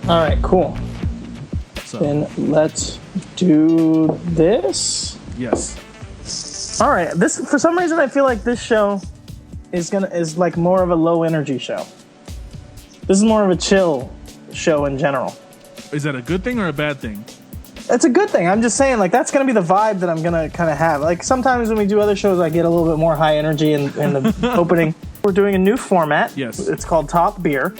All right, cool. So Then let's do this. yes. All right. This, for some reason, I feel like this show is like more of a low energy show. This is more of a chill show in general. Is that a good thing or a bad thing? It's a good thing. I'm just saying, like, that's going to be the vibe that I'm going to kind of have. Like, sometimes when we do other shows, I get a little bit more high energy in the opening. We're doing a new format. Yes. It's called Top Beer.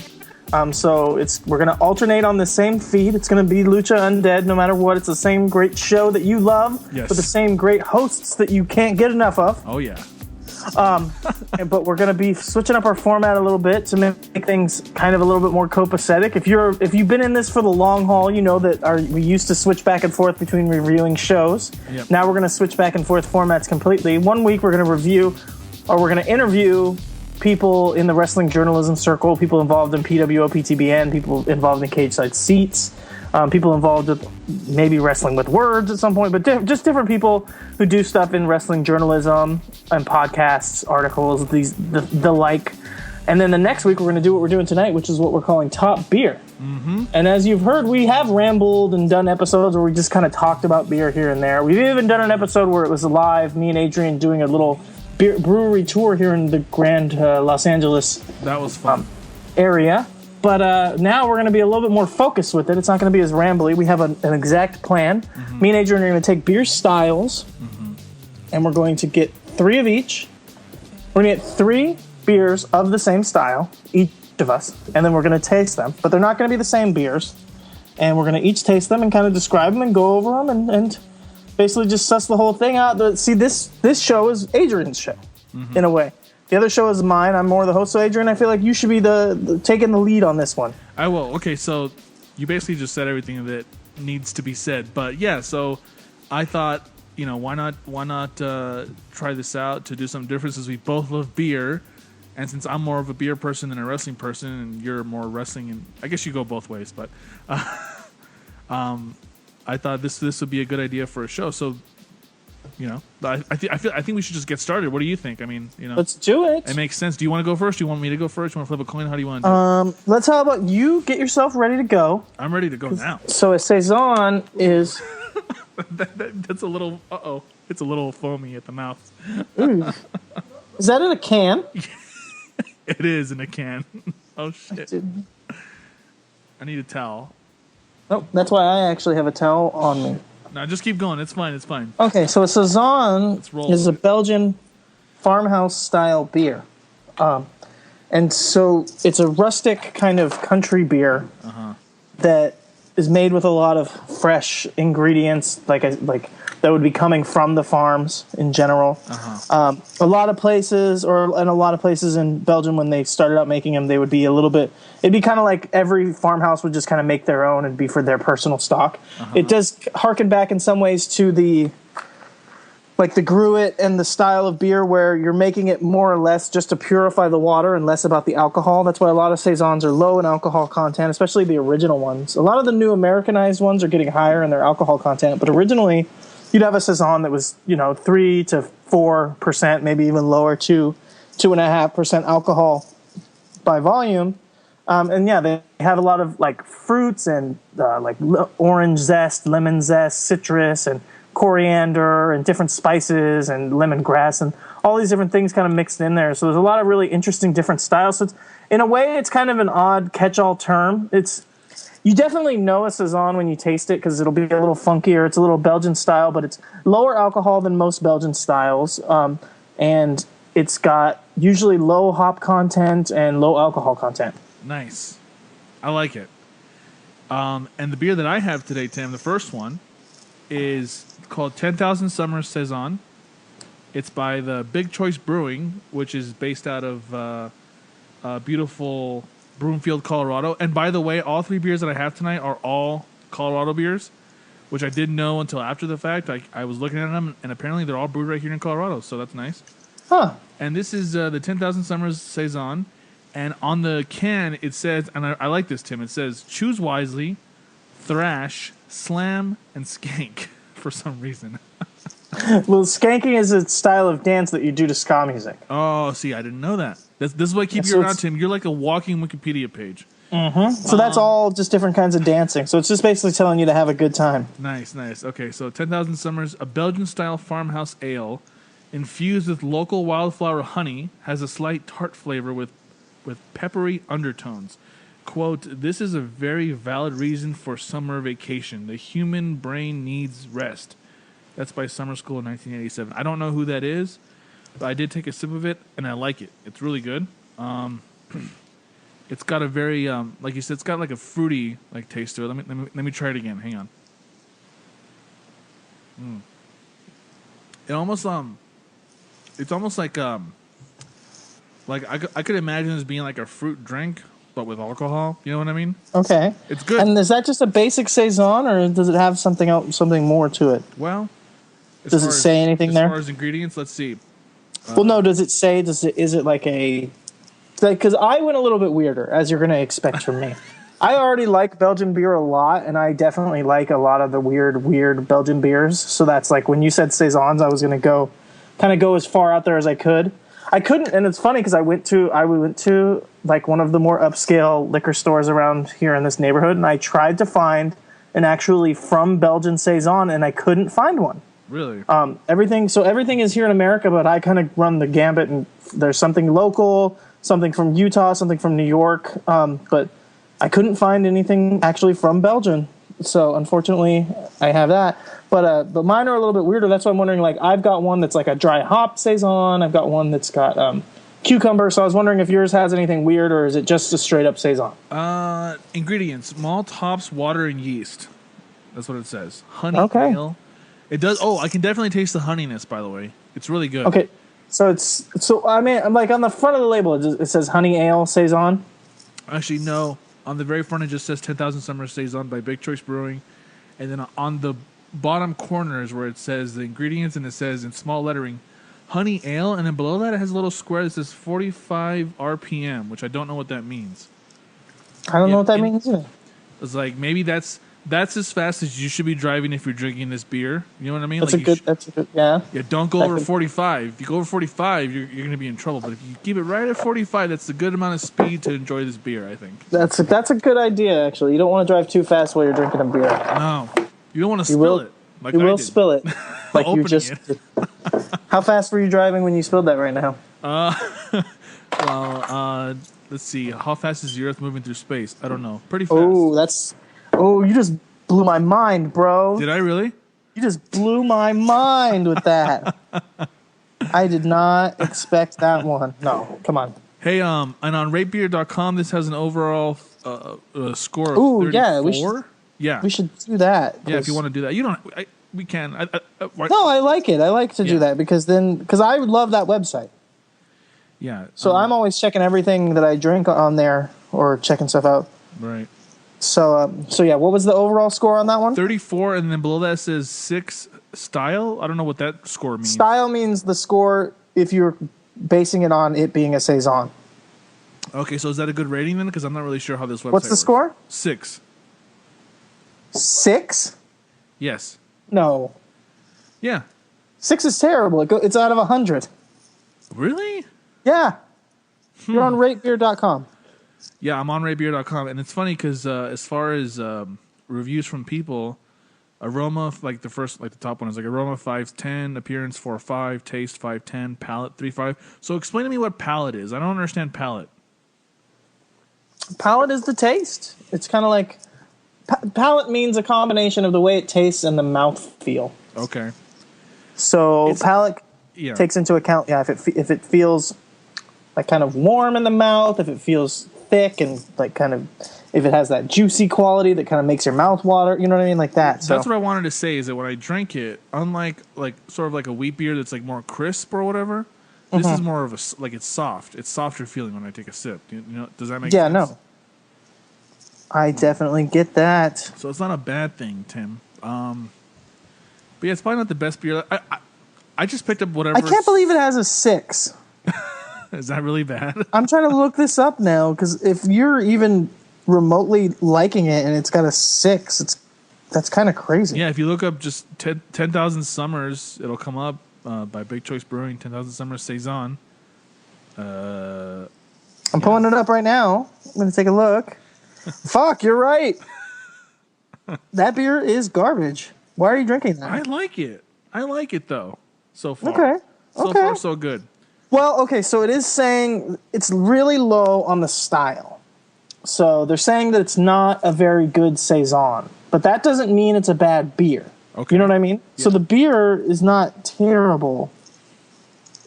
So we're going to alternate on the same feed. It's going to be Lucha Undead no matter what. It's the same great show that you love. Yes. With the same great hosts that you can't get enough of. Oh, yeah. But we're going to be switching up our format a little bit to make things kind of a little bit more copacetic. If you've been in this for the long haul, you know that we used to switch back and forth between reviewing shows. Yep. Now we're going to switch back and forth formats completely. 1 week we're going to review, or we're going to interview people in the wrestling journalism circle, people involved in PWO, PTBN, people involved in cage side seats, people involved with maybe wrestling with words at some point, but just different people who do stuff in wrestling journalism and podcasts, articles, the like. And then the next week we're going to do what we're doing tonight, which is what we're calling Top Beer. Mm-hmm. And as you've heard, we have rambled and done episodes where we just kind of talked about beer here and there. We've even done an episode where it was live, me and Adrian doing a little brewery tour here in the grand Los Angeles That was fun. area. But now we're going to be a little bit more focused with it. It's not going to be as rambly. We have an exact plan. Mm-hmm. Me and Adrian are going to take beer styles, and we're going to get 3 of each. We're going to get 3 beers of the same style, each of us, and then we're going to taste them. But they're not going to be the same beers. And we're going to each taste them and kind of describe them and go over them and basically just suss the whole thing out. See, this show is Adrian's show, in a way. The other show is mine. I'm more the host. So, Adrian, I feel like you should be the taking the lead on this one. I will. Okay, so you basically just said everything that needs to be said. But yeah, so I thought, why not try this out to do something different, since we both love beer, and since I'm more of a beer person than a wrestling person, and you're more wrestling, and I guess you go both ways. But I thought this would be a good idea for a show. So, I think we should just get started. What do you think? I mean, let's do it. It makes sense. Do you want to go first? Do you want me to go first? Do you want to flip a coin? How do you want to do it? Let's how about you get yourself ready to go. I'm ready to go now. So a saison is that's a little. It's a little foamy at the mouth. Is that in a can? It is in a can. Oh shit! I need a towel. Oh, that's why I actually have a towel on me. No, just keep going. It's fine. It's fine. Okay, so a Saison is a Belgian farmhouse-style beer. And so it's a rustic kind of country beer that is made with a lot of fresh ingredients, like that would be coming from the farms in general. A lot of places, and a lot of places in Belgium, when they started out making them, they would be it'd be kind of like every farmhouse would just kind of make their own and be for their personal stock. It does harken back in some ways to the gruit and the style of beer where you're making it more or less just to purify the water and less about the alcohol. That's why a lot of saisons are low in alcohol content, especially the original ones. A lot of the new Americanized ones are getting higher in their alcohol content, but originally you'd have a saison that was 3 to 4%, maybe even lower, 2.5% alcohol by volume. And yeah, they have a lot of fruits and orange zest, lemon zest, citrus, and coriander and different spices and lemongrass and all these different things kind of mixed in there. So there's a lot of really interesting different styles. So in a way, it's kind of an odd catch-all term. You definitely know a saison when you taste it because it'll be a little funkier. It's a little Belgian style, but it's lower alcohol than most Belgian styles. And it's got usually low hop content and low alcohol content. Nice. I like it. And the beer that I have today, Tim, the first one, is called 10,000 Summers Saison. It's by the Big Choice Brewing, which is based out of beautiful Broomfield, Colorado. And by the way, all 3 beers that I have tonight are all Colorado beers, which I didn't know until after the fact. I was looking at them, and apparently they're all brewed right here in Colorado, so that's nice. Huh. And this is the 10,000 Summers Saison. And on the can, it says, and I like this, Tim, it says, choose wisely, thrash, slam, and skank for some reason. Well, skanking is a style of dance that you do to ska music. Oh, see, I didn't know that. This is what I keep you around, Tim. You're like a walking Wikipedia page. So that's all just different kinds of dancing. So it's just basically telling you to have a good time. Nice. Okay, so 10,000 Summers, a Belgian-style farmhouse ale infused with local wildflower honey, has a slight tart flavor with peppery undertones. Quote, this is a very valid reason for summer vacation. The human brain needs rest. That's by Summer School in 1987. I don't know who that is, but I did take a sip of it, and I like it. It's really good. It's got a very, like you said, it's got like a fruity like taste to it. Let me try it again. Hang on. It almost it's almost like I could imagine this being like a fruit drink, but with alcohol. You know what I mean? Okay. It's good. And is that just a basic saison, or does it have something else, something more to it? Well, does it say anything there? As far as ingredients, let's see. Well, no. Does it say? Is it like a? Because I went a little bit weirder, as you're going to expect from me. I already like Belgian beer a lot, and I definitely like a lot of the weird Belgian beers. So that's like when you said saisons, I was going to go as far out there as I could. I couldn't, and it's funny because I went to like one of the more upscale liquor stores around here in this neighborhood, and I tried to find an actually from Belgian saison, and I couldn't find one. Really? Everything is here in America, but I kind of run the gambit, and there's something local, something from Utah, something from New York, but I couldn't find anything actually from Belgium. So unfortunately, I have that. But mine are a little bit weirder. That's why I'm wondering. Like, I've got one that's like a dry hop saison. I've got one that's got cucumber. So I was wondering if yours has anything weird, or is it just a straight up saison? Ingredients: malt, hops, water, and yeast. That's what it says. Honey ale. It does. Oh, I can definitely taste the honeyness. By the way, it's really good. Okay. I mean, I'm like on the front of the label, it says honey ale saison. Actually, no. On the very front, it just says 10,000 Summer Saison by Big Choice Brewing, and then on the bottom corner is where it says the ingredients, and it says in small lettering, honey ale, and then below that it has a little square that says 45 RPM, which I don't know what that means. I don't know what that means either. It's like maybe that's as fast as you should be driving if you're drinking this beer. You know what I mean? That's a good, yeah. Yeah, don't go over 45. If you go over 45, you're going to be in trouble. But if you keep it right at 45, that's a good amount of speed to enjoy this beer, I think. That's a good idea, actually. You don't want to drive too fast while you're drinking a beer. No. You don't want to spill it. Like you will spill it. Like you just did. How fast were you driving when you spilled that right now? Let's see. How fast is the Earth moving through space? I don't know. Pretty fast. You just blew my mind, bro. Did I really? You just blew my mind with that. I did not expect that one. No, come on. Hey, and on ratebeer.com, this has an overall score of 34. We should do that. Yeah, if you want to do that. You don't. We can. No, I like it. I like to do that because I love that website. Yeah. So I'm always checking everything that I drink on there or checking stuff out. Right. So yeah, what was the overall score on that one? 34, and then below that says 6 style. I don't know what that score means. Style means the score if you're basing it on it being a saison. Okay, so is that a good rating then? Because I'm not really sure how this website What's the works. Score? 6. 6? Yes. No. Yeah. 6 is terrible. It's out of 100. Really? Yeah. You're on ratebeer.com. Yeah, I'm on ratebeer.com, and it's funny because as far as reviews from people, aroma like the top one is like aroma 5.10, appearance 4.5, taste 5.10, palate 3.5. So explain to me what palate is. I don't understand palate. Palate is the taste. It's kind of like palate means a combination of the way it tastes and the mouth feel. Okay. So palate takes into account if it feels like kind of warm in the mouth, if it feels thick and like kind of if it has that juicy quality that kind of makes your mouth water, you know what I mean, like that. So that's what I wanted to say is that when I drank it, unlike like sort of like a wheat beer that's like more crisp or whatever, this is more of a like it's soft. It's softer feeling when I take a sip. You know, does that make sense? Yeah, no. I definitely get that. So it's not a bad thing, Tim. But yeah, it's probably not the best beer. I just picked up whatever. I can't believe it has a 6. Is that really bad? I'm trying to look this up now because if you're even remotely liking it and it's got a 6, that's kind of crazy. Yeah, if you look up just 10,000 Summers, it'll come up by Big Choice Brewing, 10,000 Summers Saison. I'm pulling it up right now. I'm going to take a look. Fuck, you're right. That beer is garbage. Why are you drinking that? I like it. I like it though. So far. Okay. So far, so good. Well, okay, so it is saying it's really low on the style. So they're saying that it's not a very good Saison. But that doesn't mean it's a bad beer. Okay. You know what I mean? Yeah. So the beer is not terrible,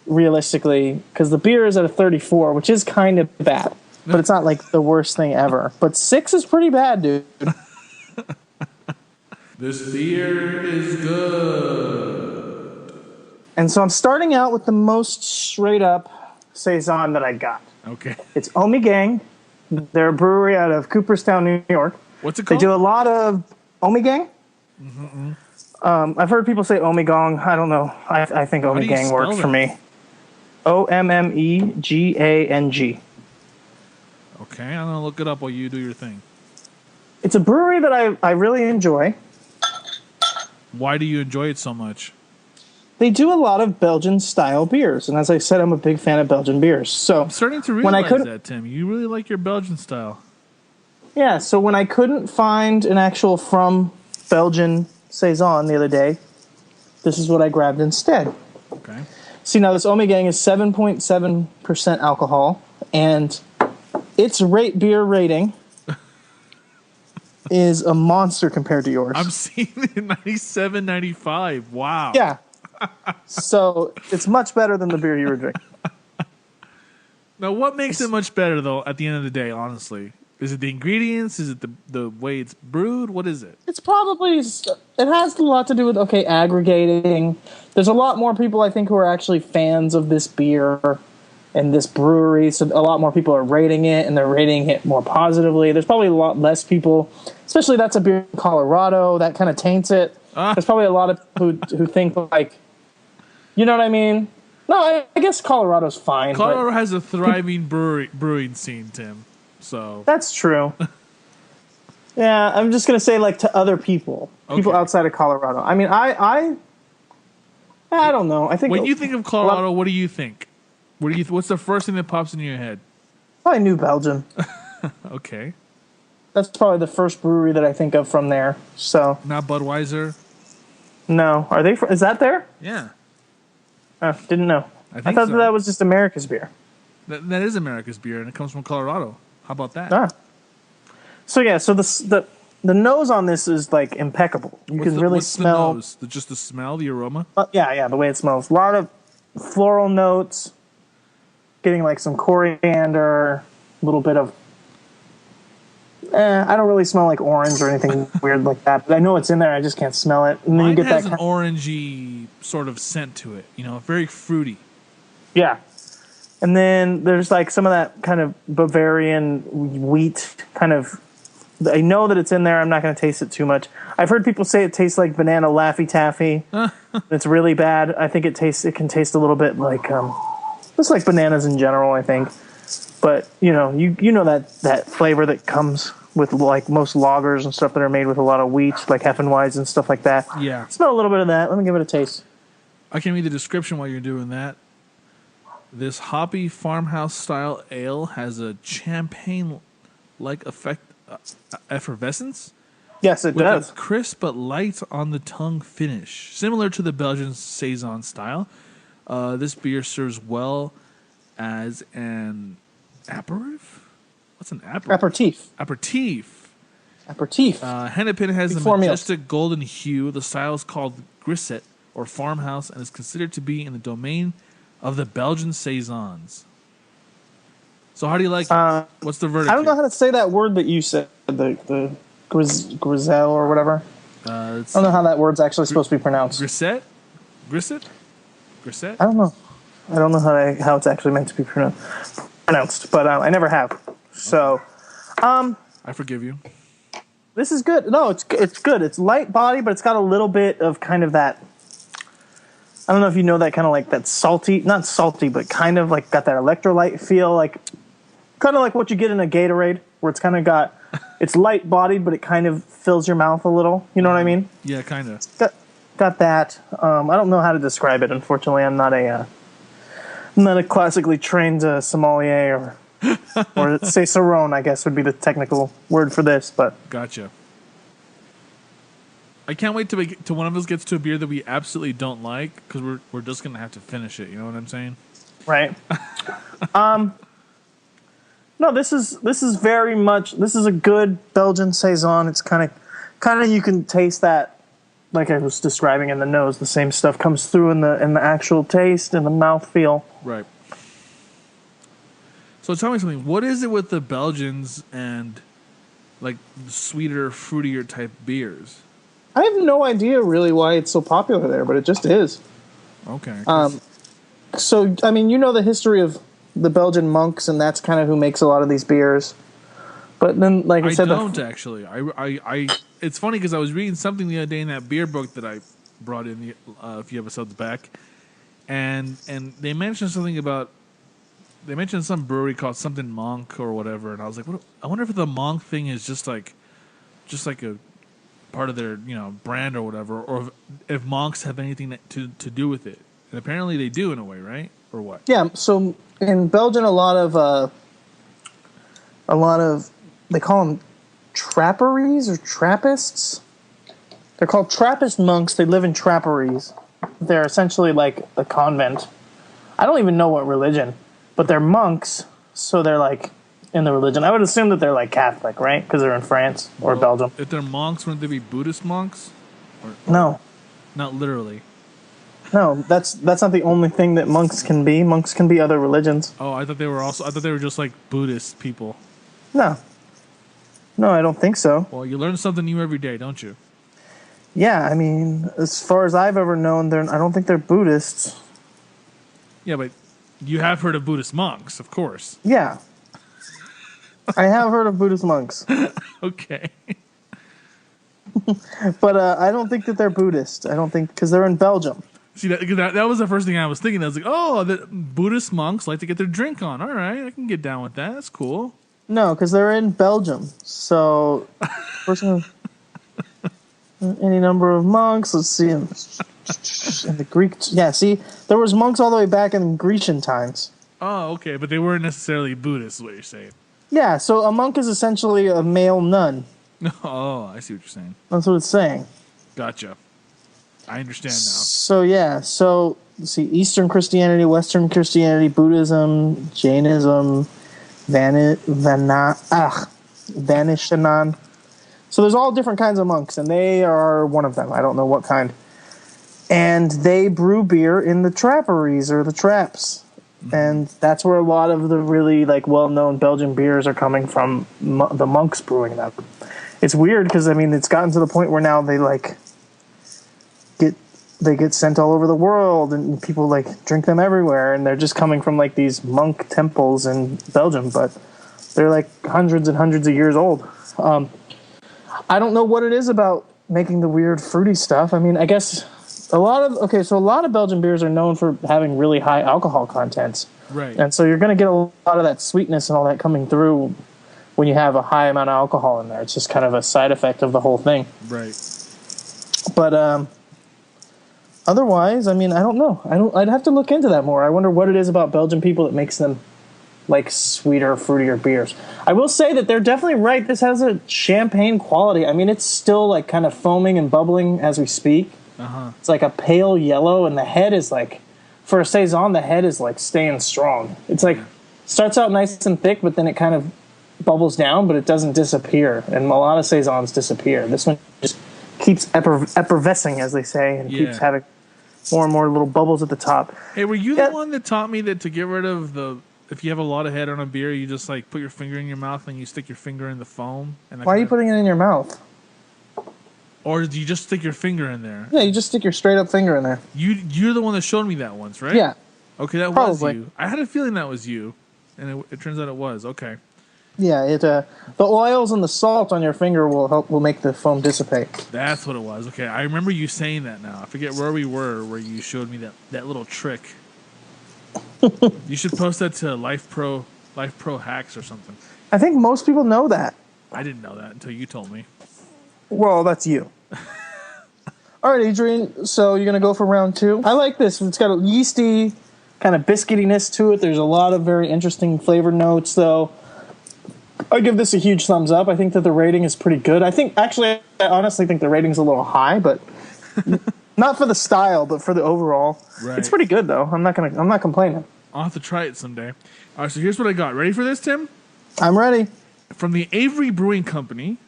realistically, because the beer is at a 34, which is kind of bad. But it's not like the worst thing ever. But 6 is pretty bad, dude. This beer is good. And so I'm starting out with the most straight up Saison that I got. Okay. It's Ommegang. They're a brewery out of Cooperstown, New York. What's it called? They do a lot of Ommegang. Mm-hmm. I've heard people say Ommegang. I don't know. I think Ommegang works for me. Ommegang. Okay, I'm gonna look it up while you do your thing. It's a brewery that I really enjoy. Why do you enjoy it so much? They do a lot of Belgian-style beers, and as I said, I'm a big fan of Belgian beers. So I'm starting to realize that, Tim. You really like your Belgian style. Yeah, so when I couldn't find an actual from Belgian Saison the other day, this is what I grabbed instead. Okay. See, now this Ommegang is 7.7% alcohol, and its beer rating is a monster compared to yours. I'm seeing it 97, 95. Wow. Yeah. So it's much better than the beer you were drinking. Now, what makes it much better, though, at the end of the day, honestly? Is it the ingredients? Is it the way it's brewed? What is it? It's probably, it has a lot to do with, aggregating. There's a lot more people, I think, who are actually fans of this beer and this brewery. So a lot more people are rating it, and they're rating it more positively. There's probably a lot less people, especially that's a beer in Colorado, that kind of taints it. There's probably a lot of people who think, like, you know what I mean? No, I guess Colorado's fine. Colorado has a thriving brewing scene, Tim. So that's true. Yeah, I'm just gonna say, like, to other people, people outside of Colorado. I mean, I don't know. I think when you think of Colorado, what do you think? What's the first thing that pops into your head? Probably New Belgium. Okay. That's probably the first brewery that I think of from there. So not Budweiser. No, are they? Is that there? Yeah. Didn't know. I thought that was just America's beer. That is America's beer, and it comes from Colorado. How about that? So yeah, so the nose on this is, like, impeccable. You can really smell. The nose? Just the smell, the aroma. Yeah, the way it smells. A lot of floral notes. Getting, like, some coriander, a little bit of. I don't really smell like orange or anything weird like that, but I know it's in there. I just can't smell it. And then Mine you get has that an orangey sort of scent to it. Very fruity. Yeah. And then there's, like, some of that kind of Bavarian wheat kind of. I know that it's in there. I'm not going to taste it too much. I've heard people say it tastes like banana Laffy Taffy. It's really bad. I think it can taste a little bit like just like bananas in general, I think. But you know that flavor that comes with, like, most lagers and stuff that are made with a lot of wheat, like Heffenweiss and stuff like that. Yeah. Smell a little bit of that. Let me give it a taste. I can read the description while you're doing that. This hoppy farmhouse style ale has a champagne-like effervescence. Yes, it does. With a crisp but light on the tongue finish, similar to the Belgian Saison style. This beer serves well as an aperitif. What's an aperitif? Aperitif. Hennepin has a majestic golden hue. The style is called grisette or farmhouse and is considered to be in the domain of the Belgian Saisons. So how do you like it? What's the verdict? I don't know how to say that word that you said, the grizel or whatever. I don't know how that word's actually supposed to be pronounced. Grisette? I don't know. I don't know how it's actually meant to be pronounced, but I never have. So, I forgive you. This is good. No, it's good. It's light body, but it's got a little bit of kind of that. I don't know if you know that kind of, like, that salty, not salty, but kind of like got that electrolyte feel, like kind of like what you get in a Gatorade, where it's kind of got, it's light bodied, but it kind of fills your mouth a little. You know what I mean? Yeah, kind of. Got that. I don't know how to describe it. Unfortunately, I'm not a classically trained sommelier or Or Saison, I guess, would be the technical word for this. But Gotcha. I can't wait to one of us gets to a beer that we absolutely don't like, because we're just gonna have to finish it. You know what I'm saying? right. No, this is very much, this is a good Belgian Saison. It's kind of you can taste that, like I was describing, in the nose. The same stuff comes through in the actual taste and the mouthfeel. Right. So tell me something. What is it with the Belgians and like sweeter, fruitier type beers? I have no idea really why it's so popular there, but it just is. Okay. So, I mean, you know the history of the Belgian monks, and that's kind of who makes a lot of these beers. But then, like I said, don't actually. I it's funny because I was reading something the other day in that beer book that I brought in a few episodes back, and they mentioned something about, they mentioned some brewery called something Monk or whatever, and I was like, I wonder if the Monk thing is just like a part of their brand or whatever, or if monks have anything to do with it. And apparently they do in a way, right? Or what? Yeah. So in Belgium, a lot of they call them trapperies or Trappists. They're called Trappist monks. They live in trapperies. They're essentially like a convent. I don't even know what religion, but they're monks, so they're like in the religion. I would assume that they're like Catholic, right? Because they're in France or Belgium. If they're monks, wouldn't they be Buddhist monks? No. Not literally. No, that's not the only thing that monks can be. Monks can be other religions. Oh, I thought they were just like Buddhist people. No, I don't think so. Well, you learn something new every day, don't you? Yeah, I mean, as far as I've ever known, I don't think they're Buddhists. Yeah, but you have heard of Buddhist monks, of course. Yeah. I have heard of Buddhist monks. Okay. But I don't think that they're Buddhist. I don't think, because they're in Belgium. See, that was the first thing I was thinking. I was like, oh, the Buddhist monks like to get their drink on. All right, I can get down with that. That's cool. No, because they're in Belgium. So, person, any number of monks. Let's see. In the Greek, yeah. See, there was monks all the way back in Grecian times. Oh, okay, but they weren't necessarily Buddhists, is what you're saying. Yeah, so a monk is essentially a male nun. Oh, I see what you're saying. That's what it's saying. Gotcha. I understand now. So, yeah. So, let's see. Eastern Christianity, Western Christianity, Buddhism, Jainism, Vanishanan. So there's all different kinds of monks, and they are one of them. I don't know what kind. And they brew beer in the trapperies or the traps. Mm-hmm. And that's where a lot of the really like well-known Belgian beers are coming from, the monks brewing them. It's weird because, I mean, it's gotten to the point where now they like get sent all over the world, and people like drink them everywhere, and they're just coming from like these monk temples in Belgium, but they're like hundreds and hundreds of years old. I don't know what it is about making the weird fruity stuff. I mean, I guess a lot of Belgian beers are known for having really high alcohol contents. Right. And so you're going to get a lot of that sweetness and all that coming through when you have a high amount of alcohol in there. It's just kind of a side effect of the whole thing. Right. But otherwise, I mean, I don't know. I'd have to look into that more. I wonder what it is about Belgian people that makes them like sweeter, fruitier beers. I will say that they're definitely right. This has a champagne quality. I mean, it's still like kind of foaming and bubbling as we speak. Uh-huh. It's like a pale yellow, and the head is like, for a Saison, the head is like staying strong. It's like, starts out nice and thick, but then it kind of bubbles down, but it doesn't disappear. And a lot of Saisons disappear. This one just keeps effervescing, as they say, and keeps having more and more little bubbles at the top. Hey, were you the one that taught me that to get rid of if you have a lot of head on a beer, you just like put your finger in your mouth and you stick your finger in the foam? And why are you putting it in your mouth? Or do you just stick your finger in there? Yeah, you just stick your straight up finger in there. You're the one that showed me that once, right? Yeah. Okay, that Probably. was you. I had a feeling that was you, and it turns out it was. Okay. Yeah, the oils and the salt on your finger will make the foam dissipate. That's what it was. Okay, I remember you saying that now. I forget where we were where you showed me that little trick. You should post that to Life Pro Hacks or something. I think most people know that. I didn't know that until you told me. Well, that's you. All right, Adrian, so you're going to go for round two? I like this. It's got a yeasty, kind of biscuitiness to it. There's a lot of very interesting flavor notes, though. I give this a huge thumbs up. I think that the rating is pretty good. I honestly think the rating's a little high, but not for the style, but for the overall. Right. It's pretty good, though. I'm not complaining. I'll have to try it someday. All right, so here's what I got. Ready for this, Tim? I'm ready. From the Avery Brewing Company,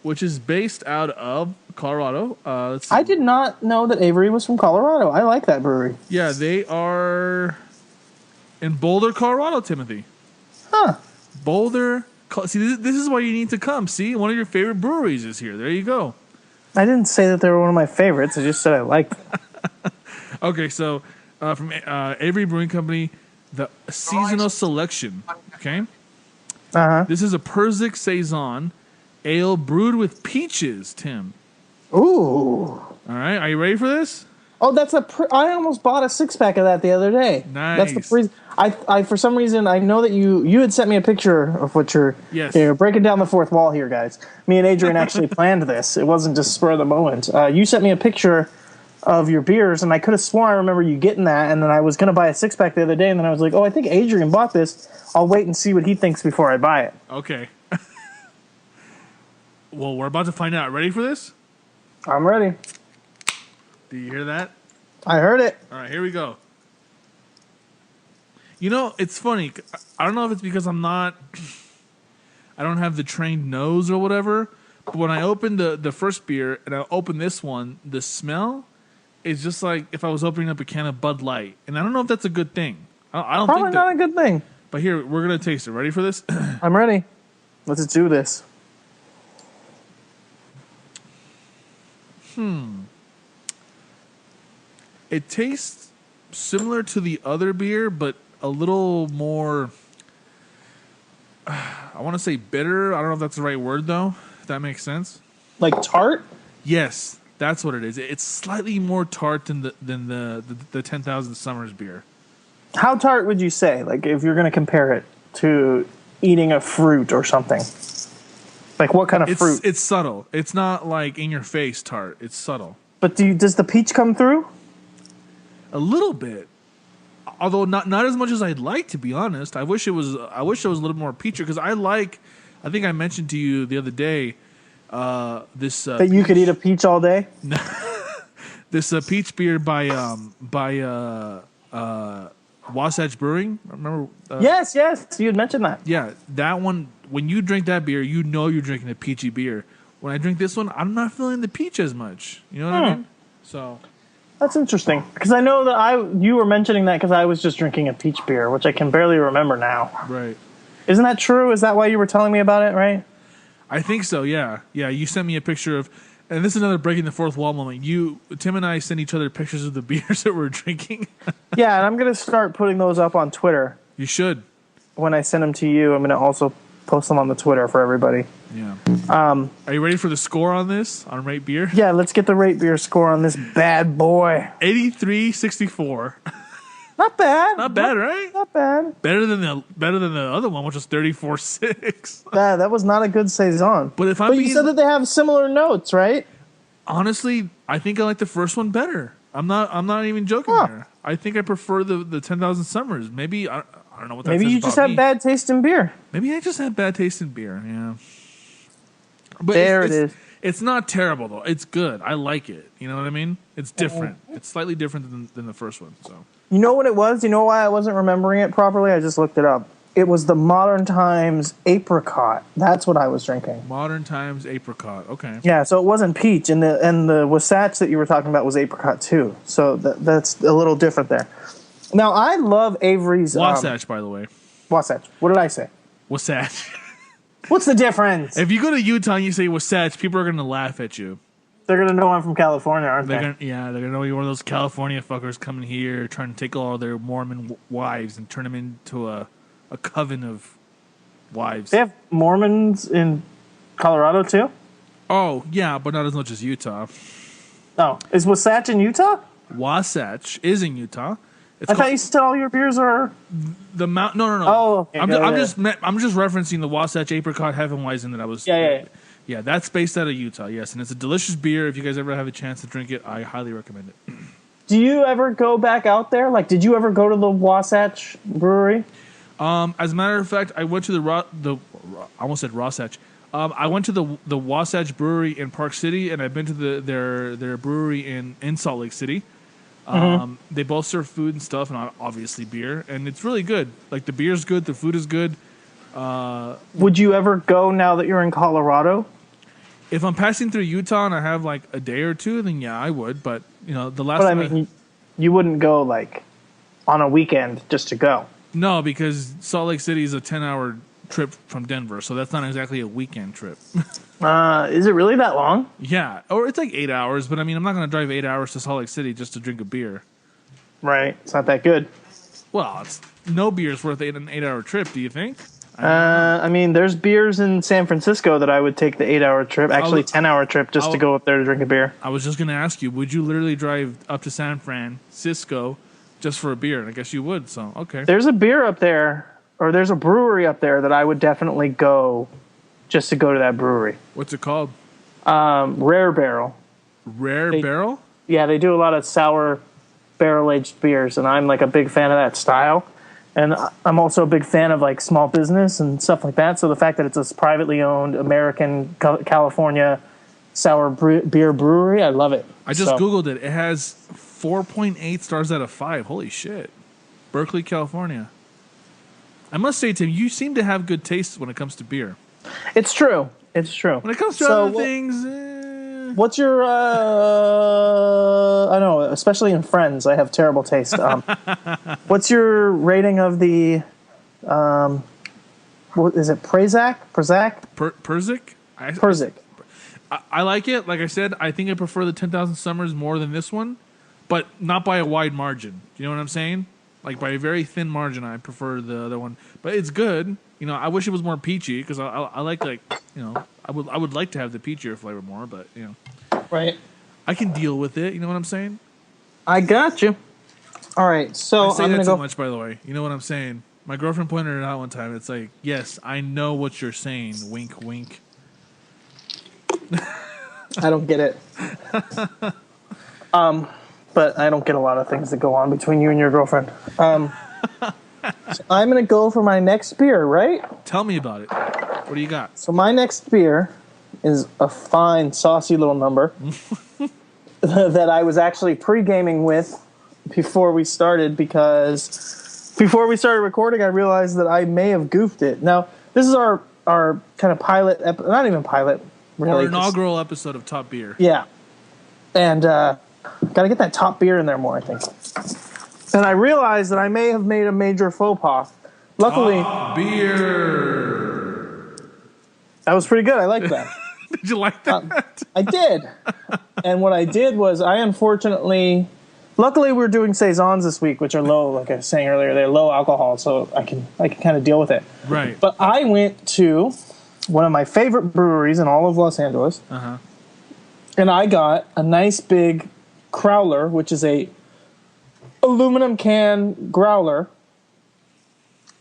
which is based out of Colorado. Let's see. I did not know that Avery was from Colorado. I like that brewery. Yeah, they are in Boulder, Colorado, Timothy. Huh. Boulder. See, this is why you need to come. See, one of your favorite breweries is here. There you go. I didn't say that they were one of my favorites. I just said I liked them. Okay, so from Avery Brewing Company, the seasonal selection. Okay. Uh-huh. This is a Perzik Saison ale brewed with peaches, Tim. Ooh. All right, are you ready for this? Oh, I almost bought a 6-pack of that the other day. Nice. That's the reason. I for some reason, I know that you had sent me a picture of what you're... Yes. You're breaking down the fourth wall here, guys. Me and Adrian actually planned this. It wasn't just spur of the moment. You sent me a picture of your beers, and I could have sworn I remember you getting that, and then I was going to buy a 6-pack the other day, and then I was like, oh, I think Adrian bought this. I'll wait and see what he thinks before I buy it. Okay. Well, we're about to find out. Ready for this? I'm ready. Do you hear that? I heard it. All right, here we go. You know, it's funny. I don't know if it's because I don't have the trained nose or whatever, but when I open the first beer and I open this one, the smell is just like if I was opening up a can of Bud Light. And I don't know if that's a good thing. I don't Probably think not a good thing. But here, we're going to taste it. Ready for this? I'm ready. Let's do this. It tastes similar to the other beer, but a little more, I want to say bitter. I don't know if that's the right word, though, if that makes sense. Like tart? Yes, that's what it is. It's slightly more tart than the 10,000 Summers beer. How tart would you say? Like if you're going to compare it to eating a fruit or something. Like what kind of fruit? It's subtle. It's not like in your face tart. It's subtle. But does the peach come through? A little bit. Although not as much as I'd like, to be honest. I wish it was a little more peachy because I think I mentioned to you the other day this that you could eat a peach all day? This peach beer by Wasatch Brewing. Remember? Yes, you had mentioned that. Yeah, that one. When you drink that beer, you know you're drinking a peachy beer. When I drink this one, I'm not feeling the peach as much. You know what I mean? So that's interesting because I know that you were mentioning that because I was just drinking a peach beer, which I can barely remember now. Right. Isn't that true? Is that why you were telling me about it? Right. I think so. Yeah. You sent me a picture of. And this is another breaking the fourth wall moment. Tim and I send each other pictures of the beers that we're drinking. Yeah, and I'm going to start putting those up on Twitter. You should. When I send them to you, I'm going to also post them on the Twitter for everybody. Yeah. Are you ready for the score on this, on Rate Beer? Yeah, let's get the Rate Beer score on this bad boy. 83-64. Not bad. Not bad, right? Not bad. Better than the other one, which was 34-6. That was not a good saison. But you said that they have similar notes, right? Honestly, I think I like the first one better. I'm not even joking here. I think I prefer the 10,000 Summers. Maybe I don't know what that says. Maybe you just have bad taste in beer. Maybe I just have bad taste in beer. Yeah. But it is. It's not terrible though. It's good. I like it. You know what I mean? It's different. It's slightly different than the first one. So. You know what it was? You know why I wasn't remembering it properly? I just looked it up. It was the Modern Times Apricot. That's what I was drinking. Modern Times Apricot. Okay. Yeah, so it wasn't peach, and the Wasatch that you were talking about was apricot too. So that's a little different there. Now I love Avery's Wasatch, by the way. Wasatch. What did I say? Wasatch. What's the difference? If you go to Utah and you say Wasatch, people are going to laugh at you. They're going to know I'm from California, aren't they? They're going to know you're one of those California fuckers coming here trying to take all their Mormon wives and turn them into a coven of wives. They have Mormons in Colorado too? Oh, yeah, but not as much as Utah. Oh, is Wasatch in Utah? Wasatch is in Utah. I thought you said all your beers are the mount. No. Oh, okay. I'm just referencing the Wasatch Apricot Hefeweizen that I was. Yeah, that's based out of Utah. Yes, and it's a delicious beer. If you guys ever have a chance to drink it, I highly recommend it. Do you ever go back out there? Like, did you ever go to the Wasatch Brewery? As a matter of fact, I went to I almost said Wasatch. I went to the Wasatch Brewery in Park City, and I've been to their brewery in Salt Lake City. They both serve food and stuff, and obviously beer, and it's really good. Like, the beer's good, the food is good. Would you ever go now that you're in Colorado? If I'm passing through Utah and I have like a day or two, then yeah, I would. But the last. But I mean, you wouldn't go like on a weekend just to go. No, because Salt Lake City is a 10-hour trip from Denver, so that's not exactly a weekend trip. Is it really that long? Yeah, or it's like 8 hours. But I mean, I'm not going to drive 8 hours to Salt Lake City just to drink a beer. Right, it's not that good. Well, no beer is worth an 8-hour trip. Do you think? I mean, there's beers in San Francisco that I would take the 8-hour trip, actually 10-hour trip, just to go up there to drink a beer. I was just going to ask you, would you literally drive up to San Francisco just for a beer? And I guess you would, so okay. There's a beer up there, or there's a brewery up there that I would definitely go just to go to that brewery. What's it called? Rare Barrel. Barrel? Yeah, they do a lot of sour barrel-aged beers, and I'm like a big fan of that style. And I'm also a big fan of like small business and stuff like that. So the fact that it's a privately owned American California sour beer brewery, I love it. I just Googled it. It has 4.8 stars out of 5. Holy shit. Berkeley, California. I must say, Tim, you seem to have good taste when it comes to beer. It's true. It's true. When it comes to other things... What's your, I know, especially in Friends, I have terrible taste. What's your rating of the, what is it, Perzik? Perzik? Perzik. I like it. Like I said, I think I prefer the 10,000 Summers more than this one, but not by a wide margin. You know what I'm saying? Like, by a very thin margin, I prefer the other one. But it's good. I wish it was more peachy, because I like, I would like to have the peachier flavor more, but, Right. I can deal with it. You know what I'm saying? I got you. All right, so I say I'm that going to go. too much, by the way. You know what I'm saying? My girlfriend pointed it out one time. It's like, yes, I know what you're saying. Wink, wink. I don't get it. But I don't get a lot of things that go on between you and your girlfriend. So I'm going to go for my next beer, right? Tell me about it. What do you got? So my next beer is a fine, saucy little number that I was actually pre-gaming with before we started, because before we started recording, I realized that I may have goofed it. Now, this is our kind of pilot, not even pilot, really. Our inaugural episode of Top Beer. Yeah. And got to get that top beer in there more, I think. And I realized that I may have made a major faux pas. Luckily... Top beer! That was pretty good. I liked that. Did you like that? I did. And what I did was I unfortunately... Luckily, we're doing Saisons this week, which are low, like I was saying earlier. They're low alcohol, so I can kind of deal with it. Right. But I went to one of my favorite breweries in all of Los Angeles. Uh-huh. And I got a nice big growler, which is a aluminum can growler,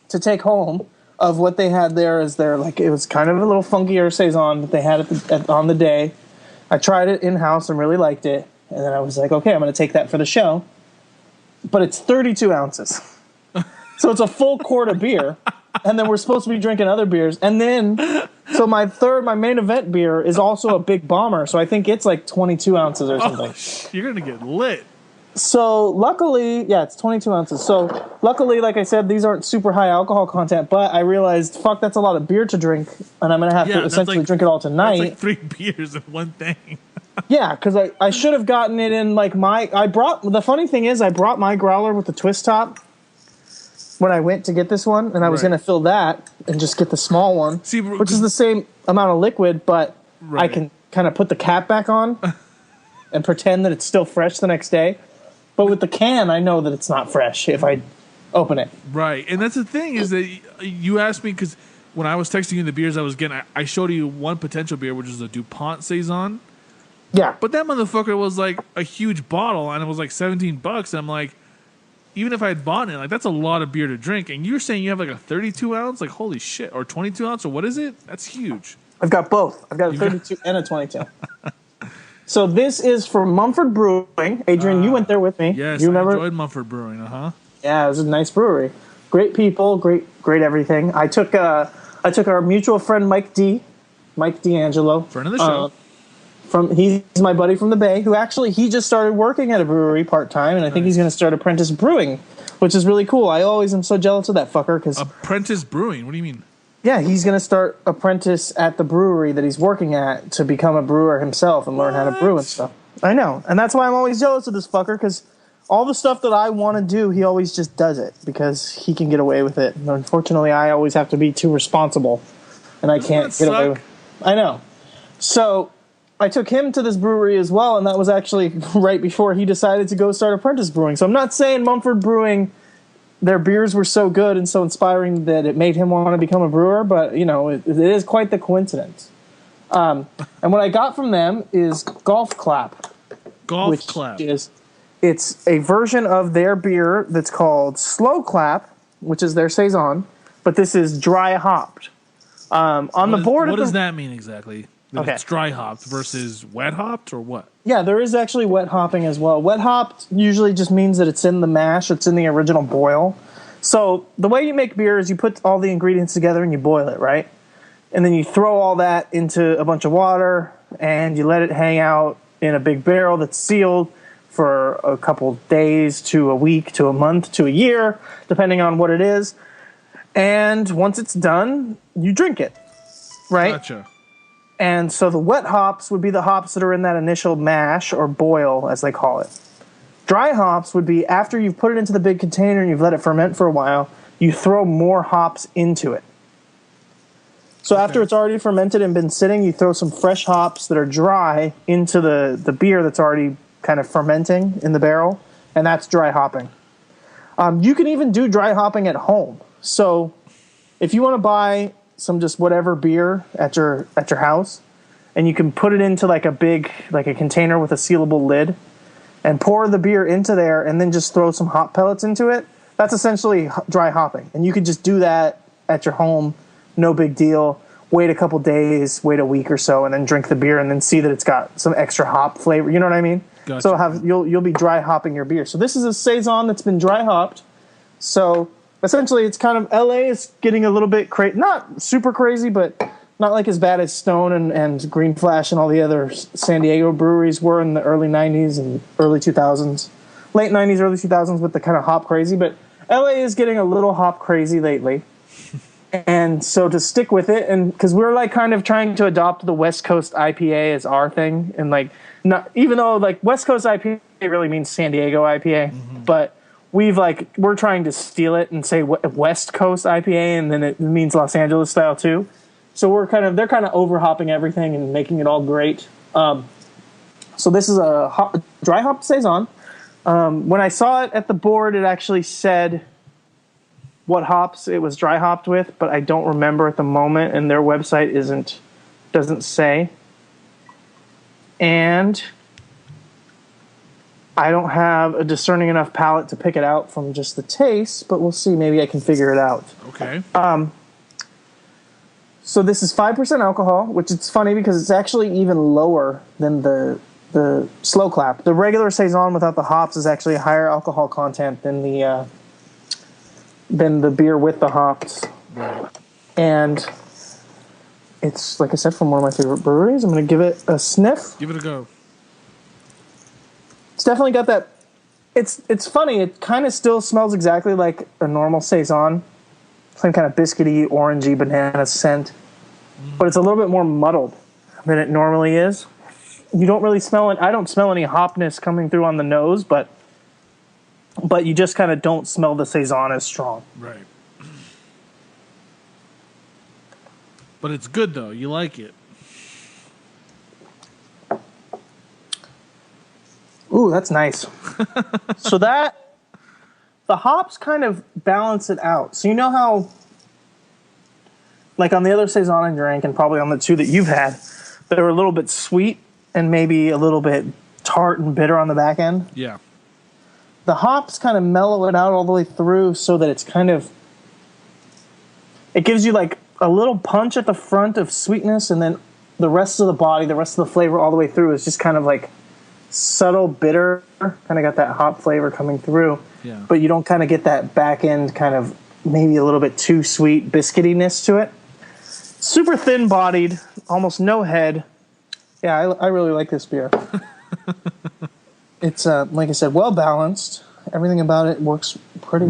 to take home of what they had there. Is their, like, it was kind of a little funkier Saison that they had on the day. I tried it in-house and really liked it. And then I was like, okay, I'm going to take that for the show. But it's 32 ounces. So it's a full quart of beer. And then we're supposed to be drinking other beers. And then, so my main event beer is also a big bomber. So I think it's like 22 ounces or something. Oh, you're going to get lit. So luckily, yeah, it's 22 ounces. So luckily, like I said, these aren't super high alcohol content, but I realized, fuck, that's a lot of beer to drink, and I'm going to have to essentially drink it all tonight. That's like 3 beers in one thing. Yeah, because I should have gotten it in like the funny thing is I brought my growler with the twist top when I went to get this one, and I was going to fill that and just get the small one, which is the same amount of liquid, but I can kind of put the cap back on and pretend that it's still fresh the next day. But with the can, I know that it's not fresh if I open it. Right. And that's the thing is that you asked me, because when I was texting you the beers I was getting, I showed you one potential beer, which is a DuPont Saison. Yeah. But that motherfucker was like a huge bottle, and it was like $17. And I'm like, even if I had bought it, like, that's a lot of beer to drink. And you're saying you have like a 32 ounce? Like, holy shit. Or 22 ounce? Or what is it? That's huge. I've got both. I've got a 32 and a 22. So this is from Mumford Brewing. Adrian, you went there with me. Yes, you I remember? enjoyed Mumford Brewing. Yeah, it was a nice brewery. Great people, great everything. I took our mutual friend Mike D'Angelo. Friend of the show. He's my buddy from the Bay, who actually he just started working at a brewery part time, and I think he's going to start apprentice brewing, which is really cool. I always am so jealous of that fucker because apprentice brewing. What do you mean? Yeah, he's going to start apprentice at the brewery that he's working at to become a brewer himself and learn how to brew and stuff. I know, and that's why I'm always jealous of this fucker because all the stuff that I want to do, he always just does it because he can get away with it. And unfortunately, I always have to be too responsible, and I can't get away with it. I know. So I took him to this brewery as well, and that was actually right before he decided to go start apprentice brewing. So I'm not saying Mumford Brewing, their beers were so good and so inspiring that it made him want to become a brewer, but, you know, it is quite the coincidence. And what I got from them is Golf Clap. Golf Clap. It's a version of their beer that's called Slow Clap, which is their Saison, but this is dry hopped. What does that mean exactly? Okay. It's dry hopped versus wet hopped or what? Yeah, there is actually wet hopping as well. Wet hopped usually just means that it's in the mash, it's in the original boil. So the way you make beer is you put all the ingredients together and you boil it, right? And then you throw all that into a bunch of water and you let it hang out in a big barrel that's sealed for a couple days to a week to a month to a year, depending on what it is. And once it's done, you drink it, right? Gotcha. And so the wet hops would be the hops that are in that initial mash or boil, as they call it. Dry hops would be after you've put it into the big container and you've let it ferment for a while, you throw more hops into it. So after it's already fermented and been sitting, you throw some fresh hops that are dry into the beer that's already kind of fermenting in the barrel, and that's dry hopping. You can even do dry hopping at home. So if you want to buy some just whatever beer at your house, and you can put it into like a container with a sealable lid and pour the beer into there and then just throw some hop pellets into it, that's essentially dry hopping. And you could just do that at your home, no big deal. Wait a couple days, wait a week or so, and then drink the beer and then see that it's got some extra hop flavor. You know what I mean? Gotcha. So you'll be dry hopping your beer. So this is a Saison that's been dry hopped. So essentially, it's kind of LA is getting a little bit not super crazy, but not like as bad as Stone and Green Flash and all the other San Diego breweries were in the early 90s and early 2000s. Late 90s, early 2000s with the kind of hop crazy. But LA is getting a little hop crazy lately. And so to stick with it, and because we're like kind of trying to adopt the West Coast IPA as our thing, and like not even though like West Coast IPA really means San Diego IPA, but we're trying to steal it and say West Coast IPA, and then it means Los Angeles style too. So they're kind of overhopping everything and making it all great. So this is a dry hop Saison. When I saw it at the board, it actually said what hops it was dry hopped with, but I don't remember at the moment, and their website doesn't say. And I don't have a discerning enough palate to pick it out from just the taste, but we'll see. Maybe I can figure it out. Okay. So this is 5% alcohol, which is funny because it's actually even lower than the Slow Clap. The regular Saison without the hops is actually a higher alcohol content than the beer with the hops. Right. And it's, like I said, from one of my favorite breweries. I'm going to give it a sniff. Give it a go. It's definitely got that. It's funny. It kind of still smells exactly like a normal Saison. Some kind of biscuity, orangey, banana scent. But it's a little bit more muddled than it normally is. You don't really smell it. I don't smell any hopness coming through on the nose, but you just kind of don't smell the Saison as strong. Right. But it's good, though. You like it. Ooh, that's nice. So the hops kind of balance it out. So you know how, like on the other Saison I drank, and probably on the two that you've had, they were a little bit sweet and maybe a little bit tart and bitter on the back end? Yeah. The hops kind of mellow it out all the way through so that it's kind of, it gives you like a little punch at the front of sweetness and then the rest of the body, the rest of the flavor all the way through is just kind of like subtle bitter. Kind of got that hop flavor coming through. Yeah. But you don't kind of get that back end kind of maybe a little bit too sweet biscuitiness to it. Super thin bodied, almost no head. Yeah, I really like this beer. It's like I said, well balanced. Everything about it works pretty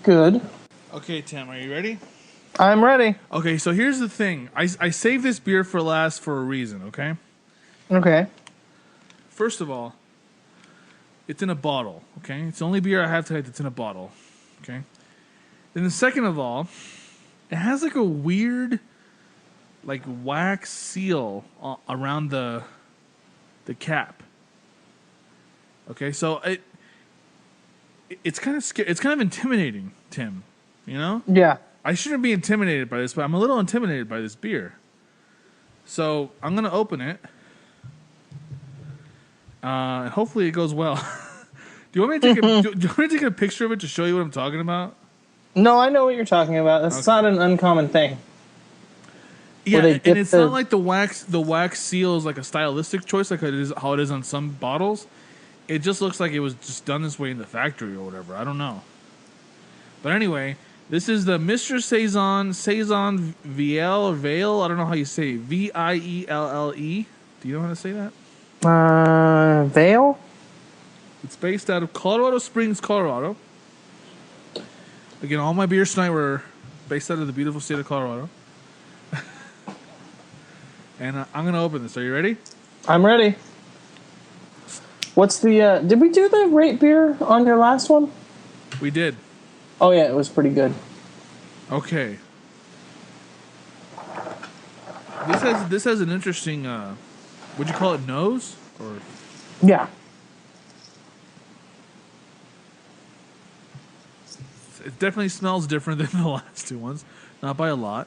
good. Okay, Tim, are you ready? I'm ready. Okay, so here's the thing. I saved this beer for last for a reason, okay? Okay. First of all, it's in a bottle, okay? It's the only beer I have tonight that's in a bottle, okay? Then the second of all, it has like a weird, like wax seal around the cap. Okay, so it's kind of scary. It's kind of intimidating, Tim. You know? Yeah. I shouldn't be intimidated by this, but I'm a little intimidated by this beer. So I'm gonna open it. And hopefully it goes well. Do you want me to take do you want me to take a picture of it to show you what I'm talking about? No, I know what you're talking about. That's Okay. not an uncommon thing. Yeah, they and dip it's the- not like the wax seal is like a stylistic choice, like it is how it is on some bottles. It just looks like it was just done this way in the factory or whatever. I don't know. But anyway, this is the Mr. Saison Viel or Vale. I don't know how you say it. Vielle. Do you know how to say that? Vale? It's based out of Colorado Springs, Colorado. Again, all my beers tonight were based out of the beautiful state of Colorado. And I'm going to open this. Are you ready? I'm ready. What's the, did we do the rate beer on your last one? We did. Oh yeah, it was pretty good. Okay. This has an interesting, would you call it nose? Or Yeah. it definitely smells different than the last two ones. Not by a lot.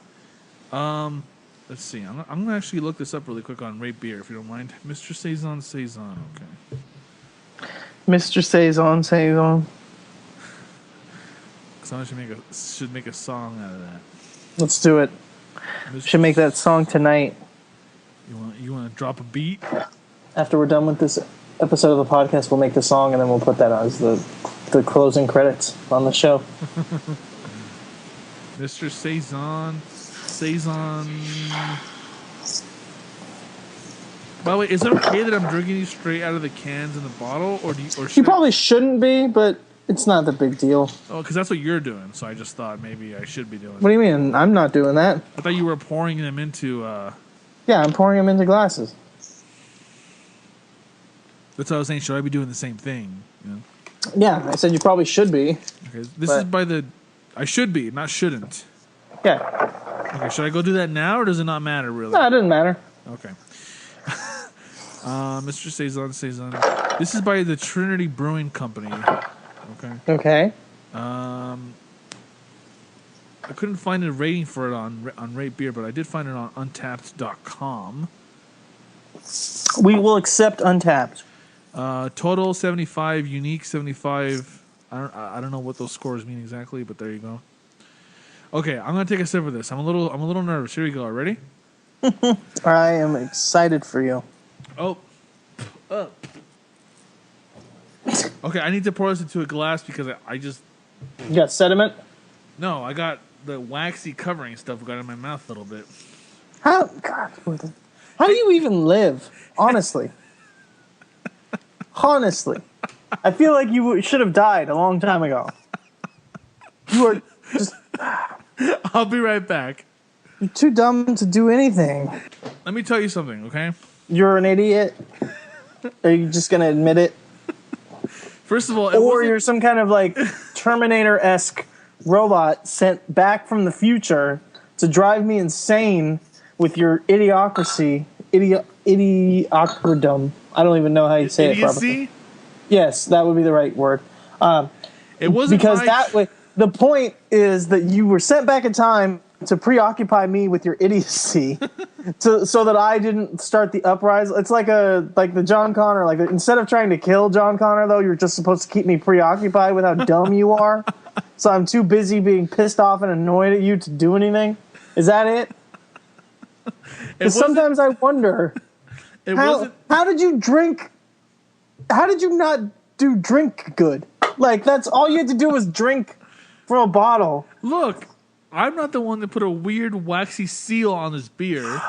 Let's see. I'm going to actually look this up really quick on Rate Beer, if you don't mind. Mr. Saison. Okay. Mr. Saison. Someone should make a song out of that. Let's do it. Should make that song tonight. You want to drop a beat? After we're done with this episode of the podcast, we'll make the song and then we'll put that as the closing credits on the show. Mr. Saison. By the way, is it okay that I'm drinking these straight out of the cans in the bottle, or You probably shouldn't be, but it's not the big deal. Oh, because that's what you're doing. So I just thought maybe I should be doing. What do you mean? I'm not doing that. I thought you were pouring them into. Yeah, I'm pouring them into glasses. That's what I was saying. Should I be doing the same thing? You know? Yeah, I said you probably should be. Okay, this is by the. I should be, not shouldn't. Yeah. Okay, should I go do that now, or does it not matter really? No, it doesn't matter. Okay. Mr. Saison. This is by the Trinity Brewing Company. Okay. Okay. I couldn't find a rating for it on Rate Beer, but I did find it on Untapped.com. We will accept Untapped. Total 75, unique 75. I don't know what those scores mean exactly, but there you go. Okay, I'm gonna take a sip of this. I'm a little nervous. Here we go. Ready? I am excited for you. Oh. Okay, I need to pour this into a glass because I just... You got sediment? No, I got the waxy covering stuff got in my mouth a little bit. How do you even live? Honestly. Honestly. I feel like you should have died a long time ago. You are just... I'll be right back. You're too dumb to do anything. Let me tell you something, okay? You're an idiot. Are you just going to admit it? First of all, Or you're some kind of like Terminator-esque robot sent back from the future to drive me insane with your idiocracy. Idiocradum. I don't even know how you say it properly. idiocy? Yes, that would be the right word. It wasn't Because that way, the point is that you were sent back in time to preoccupy me with your idiocy, so that I didn't start the uprising. It's like the John Connor. Instead of trying to kill John Connor, though, you're just supposed to keep me preoccupied with how dumb you are. So I'm too busy being pissed off and annoyed at you to do anything. Is that it? Because sometimes I wonder, how did you drink? How did you not do drink good? Like, that's all you had to do was drink from a bottle. Look, I'm not the one that put a weird waxy seal on this beer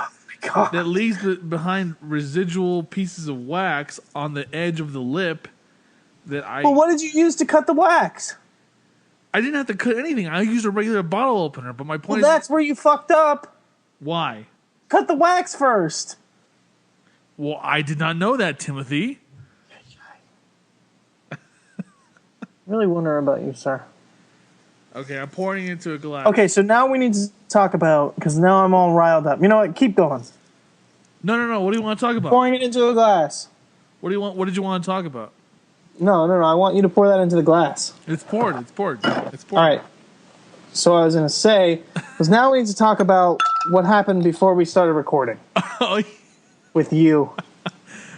that leaves behind residual pieces of wax on the edge of the lip. Well, what did you use to cut the wax? I didn't have to cut anything. I used a regular bottle opener, but my point is... that's where you fucked up. Why? Cut the wax first. Well, I did not know that, Timothy. Really wonder about you, sir. Okay, I'm pouring it into a glass. Okay, so now we need to talk about, because now I'm all riled up. You know what? Keep going. No. What do you want to talk about? Pouring it into a glass. What do you want? What did you want to talk about? No. I want you to pour that into the glass. It's poured. All right. So I was going to say, because now we need to talk about what happened before we started recording. With you.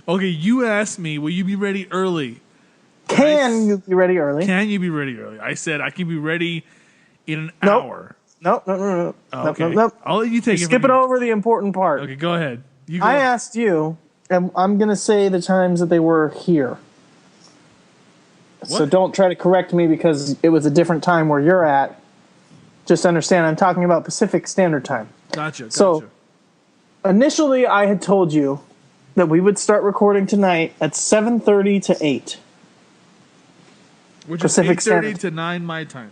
Okay, you asked me, will you be ready early? Can you be ready early? Can you be ready early? I said I can be ready in an hour. No. Okay. Nope. I'll let you take it. Skip it over the important part. Okay, go ahead. I asked you, and I'm going to say the times that they were here. What? So don't try to correct me because it was a different time where you're at. Just understand, I'm talking about Pacific Standard Time. Gotcha. So initially I had told you that we would start recording tonight at 7:30 to 8. Which Pacific is 8:30 Standard. to 9 my time.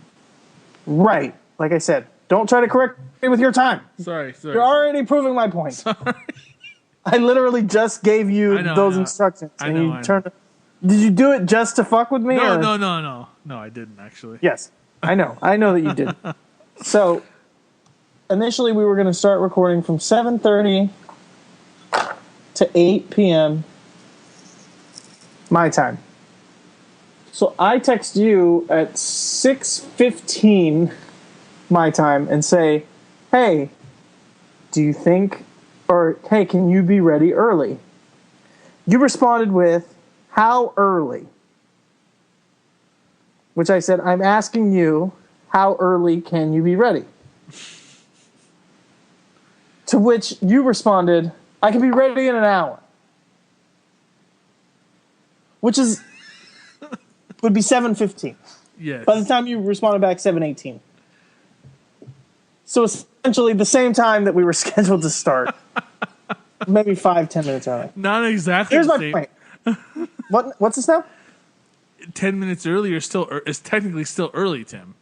Right. Like I said, don't try to correct me with your time. Sorry. You're already proving my point. Sorry. I literally just gave you those instructions. I know. Did you do it just to fuck with me? No. No, I didn't actually. Yes. I know that you did. So, initially we were going to start recording from 7:30 to 8 p.m. my time. So I text you at 6:15 my time and say, hey, do you think, or hey, can you be ready early? You responded with, how early? Which I said, I'm asking you, how early can you be ready? To which you responded, I can be ready in an hour. Which would be 7:15. Yes. By the time you responded back, 7:18. So essentially the same time that we were scheduled to start. Maybe 5-10 minutes early. Not exactly. Here's my point. What's this now? 10 minutes earlier is technically still early, Tim.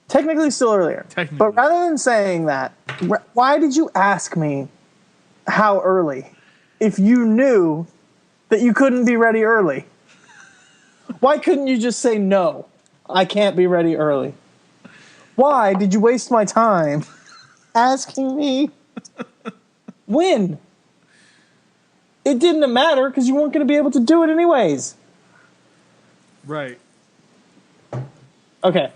Technically still earlier. But rather than saying that, why did you ask me how early if you knew that you couldn't be ready early? Why couldn't you just say, no, I can't be ready early? Why did you waste my time asking me when? It didn't matter because you weren't going to be able to do it anyways. Right. Okay.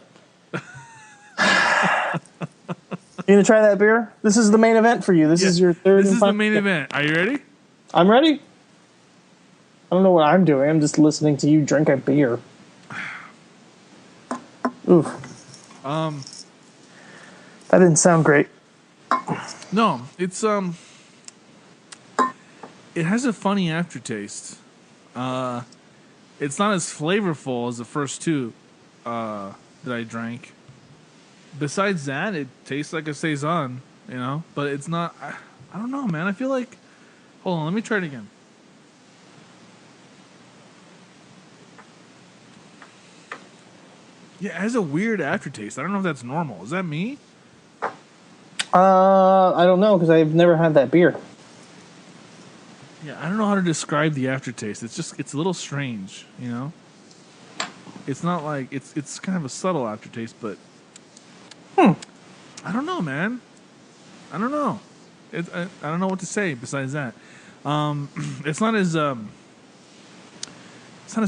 You going to try that beer? This is the main event for you. This is your third This and is the final main beer. event. Are you ready? I'm ready. I don't know what I'm doing. I'm just listening to you drink a beer. Oof. That didn't sound great. No, it's it has a funny aftertaste. It's not as flavorful as the first two that I drank. Besides that, it tastes like a saison, you know, but it's not. I don't know, man. I feel like. Hold on, let me try it again. Yeah, it has a weird aftertaste. I don't know if that's normal. Is that me? I don't know because I've never had that beer. Yeah, I don't know how to describe the aftertaste. It's a little strange, you know? It's not like, it's kind of a subtle aftertaste, but... I don't know, man. I don't know. I don't know what to say besides that. It's not as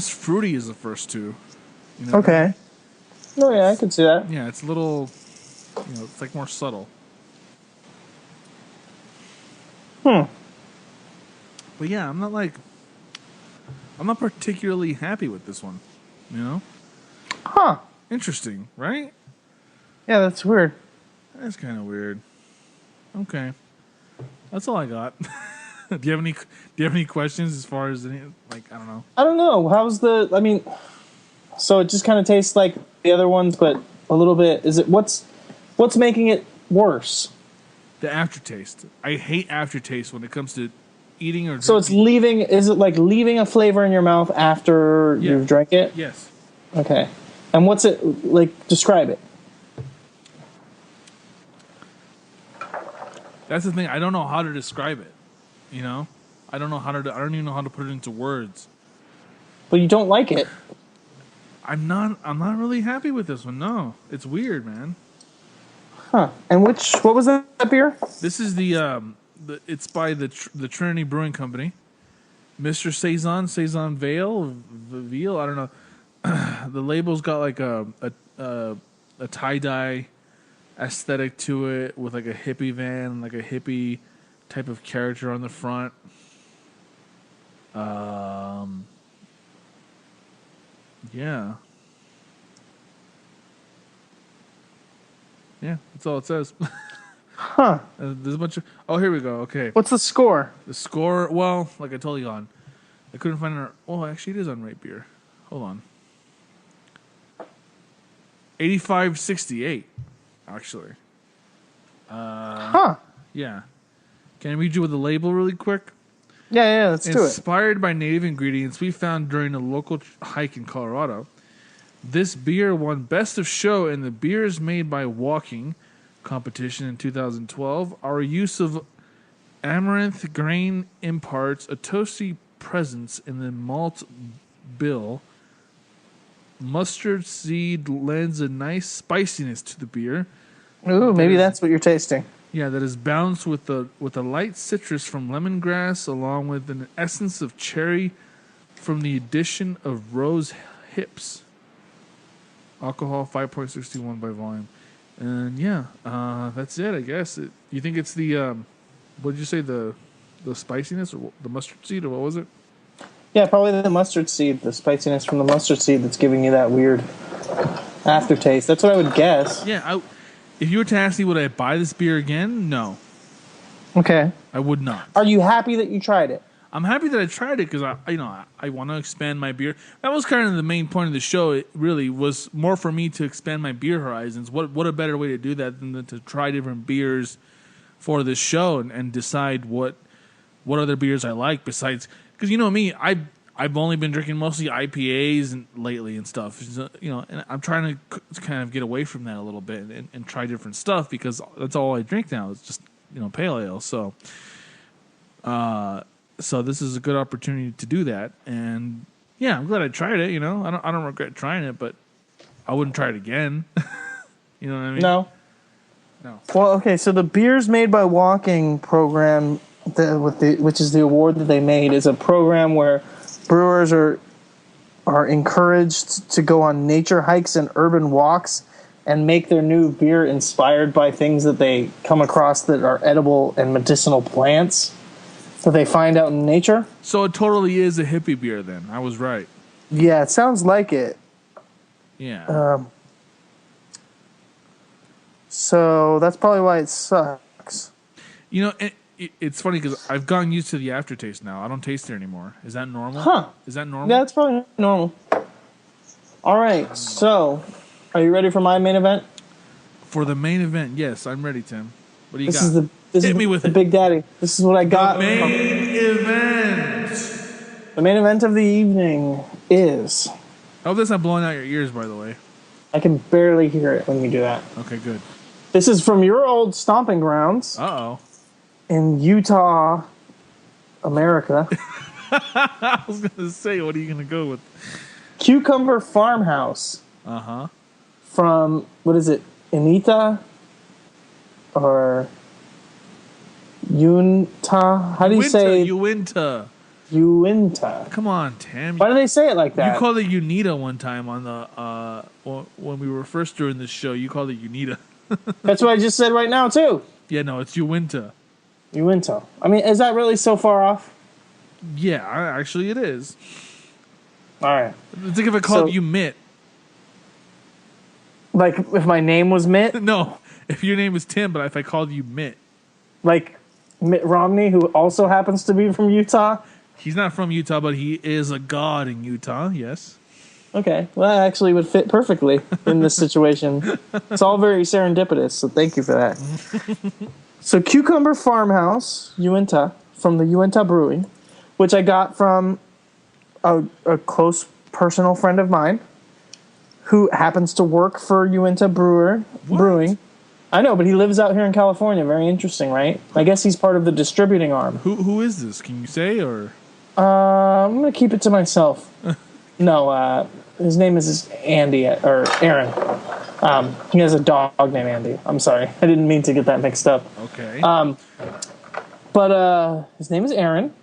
fruity as the first two. You know? Okay. No, yeah, I could see that. Yeah, it's a little, it's like more subtle. But yeah, I'm not particularly happy with this one, you know? Huh. Interesting, right? Yeah, that's weird. That's kind of weird. Okay. That's all I got. Do you have any questions as far as any, like, I don't know. I don't know. So it just kind of tastes like the other ones, but a little bit. Is it what's making it worse? The aftertaste. I hate aftertaste when it comes to eating or drinking. So it's leaving. Is it like leaving a flavor in your mouth after you've drank it? Yes. Okay. And what's it like? Describe it. That's the thing. I don't know how to describe it. You know, I don't even know how to put it into words. But you don't like it. I'm not really happy with this one. No, it's weird, man. Huh. And what was that beer? This is it's by the Trinity Brewing Company. Mr. Saison Veal, I don't know. The label's got like a tie-dye aesthetic to it with like a hippie van, like a hippie type of character on the front. Yeah. Yeah, that's all it says. Huh. There's a bunch of... Oh, here we go. Okay. What's the score? The score... Well, like I told you on... I couldn't find it... Oh, actually, it is on Rate Beer. Hold on. 85.68, actually. Huh. Yeah. Can I read you with the label really quick? Yeah, let's do it. Inspired by native ingredients we found during a local hike in Colorado, this beer won Best of Show in the Beers Made by Walking competition in 2012. Our use of amaranth grain imparts a toasty presence in the malt bill. Mustard seed lends a nice spiciness to the beer. Ooh, maybe that's what you're tasting. Yeah, that is balanced with a light citrus from lemongrass, along with an essence of cherry from the addition of rose hips. Alcohol 5.61 by volume, and that's it. I guess. You think it's the what did you say, the spiciness or the mustard seed, or what was it? Yeah, probably the mustard seed, the spiciness from the mustard seed that's giving you that weird aftertaste. That's what I would guess. Yeah, if you were to ask me would I buy this beer again, no. Okay. I would not. Are you happy that you tried it? I'm happy that I tried it because I want to expand my beer. That was kind of the main point of the show. It really was more for me to expand my beer horizons. What a better way to do that than to try different beers for this show and decide what other beers I like besides, because you know me, I've only been drinking mostly IPAs lately and stuff. So, and I'm trying to kind of get away from that a little bit and try different stuff because that's all I drink now. It's just pale ale. So. So this is a good opportunity to do that, and yeah, I'm glad I tried it. I don't regret trying it, but I wouldn't try it again. You know what I mean? No. Well, okay. So the Beers Made by Walking program, which is the award that they made, is a program where brewers are encouraged to go on nature hikes and urban walks and make their new beer inspired by things that they come across that are edible and medicinal plants that they find out in nature. So it totally is a hippie beer then. I was right. Yeah, it sounds like it. Yeah. So that's probably why it sucks. It's funny because I've gotten used to the aftertaste now. I don't taste it anymore. Is that normal? Huh. Is that normal? Yeah, that's probably normal. All right, so are you ready for my main event? For the main event, yes, I'm ready, Tim. What do you This got? is the Hit me with the it. Big Daddy. This is what I got. The main event. The main event of the evening is... I hope that's not blowing out your ears, by the way. I can barely hear it when you do that. Okay, good. This is from your old stomping grounds Uh-oh. in Utah, America. I was going to say, what are you going to go with? Cucumber Farmhouse. Uh-huh. From, what is it, UInta? Or UInta? How do you say? UInta. UInta. Come on, Tim. Why do they say it like that? You called it UNITA one time on the when we were first doing this show. You called it UNITA. That's what I just said right now, too. Yeah, no, it's UInta. UInta. I mean, is that really so far off? Yeah, actually it is. All right. It's like if I called you Mitt. Like if my name was Mitt? No, if your name was Tim, but if I called you Mitt. Like Mitt Romney, who also happens to be from Utah. He's not from Utah, but he is a god in Utah, yes. Okay, well, that actually would fit perfectly in this situation. It's all very serendipitous, so thank you for that. So Cucumber Farmhouse, Uinta, from the Uinta Brewing, which I got from a close personal friend of mine who happens to work for Uinta Brewing. I know, but he lives out here in California. Very interesting, right? I guess he's part of the distributing arm. Who is this? Can you say, or? I'm going to keep it to myself. No, his name is Andy, or Aaron. He has a dog named Andy. I'm sorry. I didn't mean to get that mixed up. Okay. But his name is Aaron,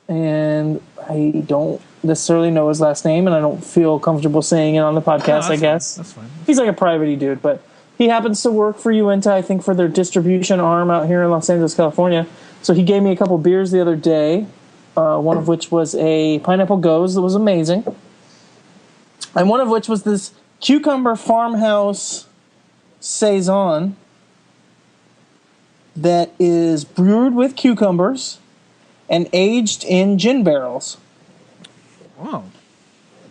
and I don't necessarily know his last name, and I don't feel comfortable saying it on the podcast, I guess. That's fine. He's like a private dude, but he happens to work for Uinta, I think, for their distribution arm out here in Los Angeles, California. So he gave me a couple beers the other day, one of which was a Pineapple Goes that was amazing. And one of which was this Cucumber Farmhouse Saison that is brewed with cucumbers and aged in gin barrels. Wow.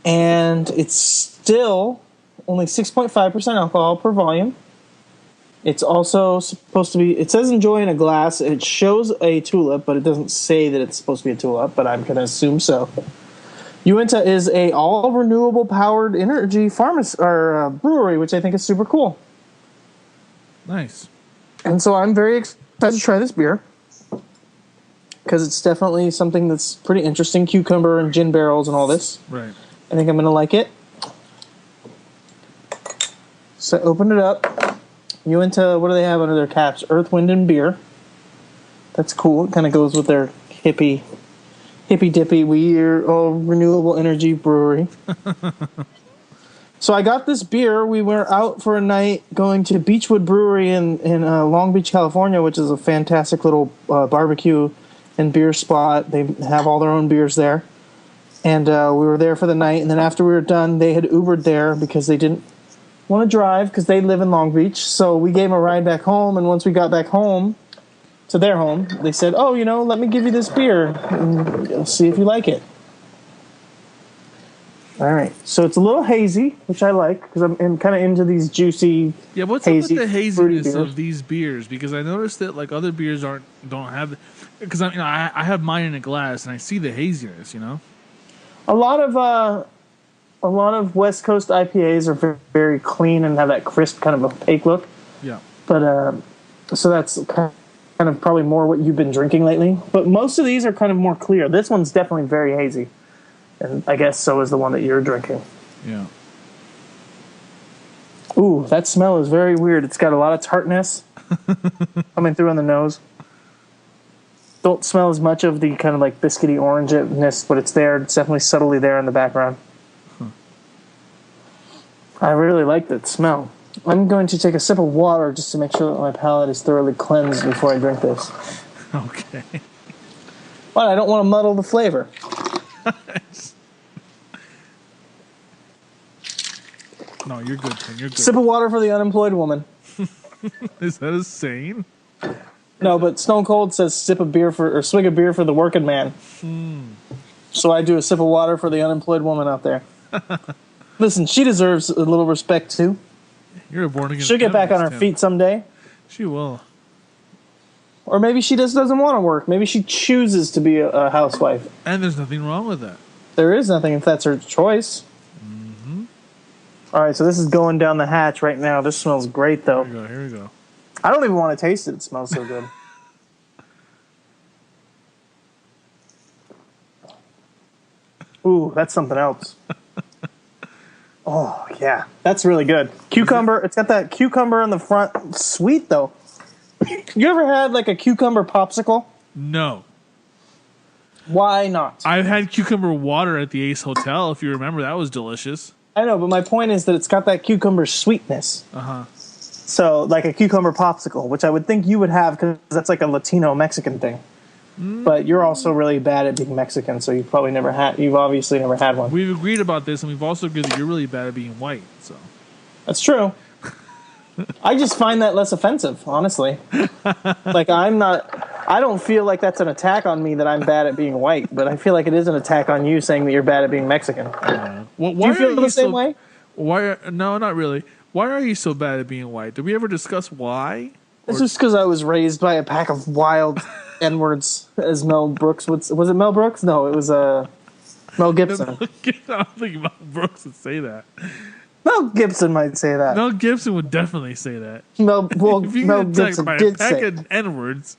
And it's still only 6.5% alcohol per volume. It's also supposed to be, it says enjoy in a glass. It shows a tulip, but it doesn't say that it's supposed to be a tulip, but I'm going to assume so. Uinta is a all renewable powered energy brewery, which I think is super cool. Nice. And so I'm very excited to try this beer because it's definitely something that's pretty interesting. Cucumber and gin barrels and all this. Right. I think I'm going to like it. So open it up. Uinta, what do they have under their caps? Earth, Wind, and Beer. That's cool. It kind of goes with their hippy dippy, weird, renewable energy brewery. So I got this beer. We were out for a night going to Beechwood Brewery in Long Beach, California, which is a fantastic little barbecue and beer spot. They have all their own beers there. And we were there for the night. And then after we were done, they had Ubered there because they didn't want to drive because they live in Long Beach. So we gave them a ride back home. And once we got back home, to their home, they said, oh, let me give you this beer and see if you like it. All right. So it's a little hazy, which I like because I'm kind of into these juicy, yeah. What's hazy, up with the haziness of these beers? Because I noticed that like other beers don't have. Because I have mine in a glass and I see the haziness. A lot of West Coast IPAs are very, very clean and have that crisp kind of opaque look. Yeah. But so that's kind of probably more what you've been drinking lately. But most of these are kind of more clear. This one's definitely very hazy. And I guess so is the one that you're drinking. Yeah. Ooh, that smell is very weird. It's got a lot of tartness coming through on the nose. Don't smell as much of the kind of like biscuity orangeness, but it's there. It's definitely subtly there in the background. I really like that smell. I'm going to take a sip of water just to make sure that my palate is thoroughly cleansed before I drink this. Okay. But I don't want to muddle the flavor. No, you're good, Tim. You're good. Sip of water for the unemployed woman. Is that a saying? No, but Stone Cold says swig of beer for the working man. So I do a sip of water for the unemployed woman out there. Listen, she deserves a little respect too. You're a born again. She'll get back on her feet someday. She will. Or maybe she just doesn't want to work. Maybe she chooses to be a housewife. And there's nothing wrong with that. There is nothing if that's her choice. Mm-hmm. All right, so this is going down the hatch right now. This smells great, though. Here we go. I don't even want to taste it. It smells so good. Ooh, that's something else. Oh, yeah. That's really good. Cucumber. It's got that cucumber in the front. Sweet, though. You ever had, like, a cucumber popsicle? No. Why not? I've had cucumber water at the Ace Hotel, if you remember. That was delicious. I know, but my point is that it's got that cucumber sweetness. Uh-huh. So, like a cucumber popsicle, which I would think you would have because that's like a Latino-Mexican thing. But you're also really bad at being Mexican, so you've obviously never had one. We've agreed about this, and we've also agreed that you're really bad at being white, so. That's true. I just find that less offensive, honestly. Like, I I don't feel like that's an attack on me that I'm bad at being white, but I feel like it is an attack on you saying that you're bad at being Mexican. Well, Do you feel the same way? No, not really. Why are you so bad at being white? Did we ever discuss why? It's just because I was raised by a pack of wild N-words, as Mel Brooks would. Was it Mel Brooks? No, it was Mel Gibson. I don't think Mel Brooks would say that. Mel Gibson might say that. Mel Gibson would definitely say that. Mel Mel Gibson did say of N-words.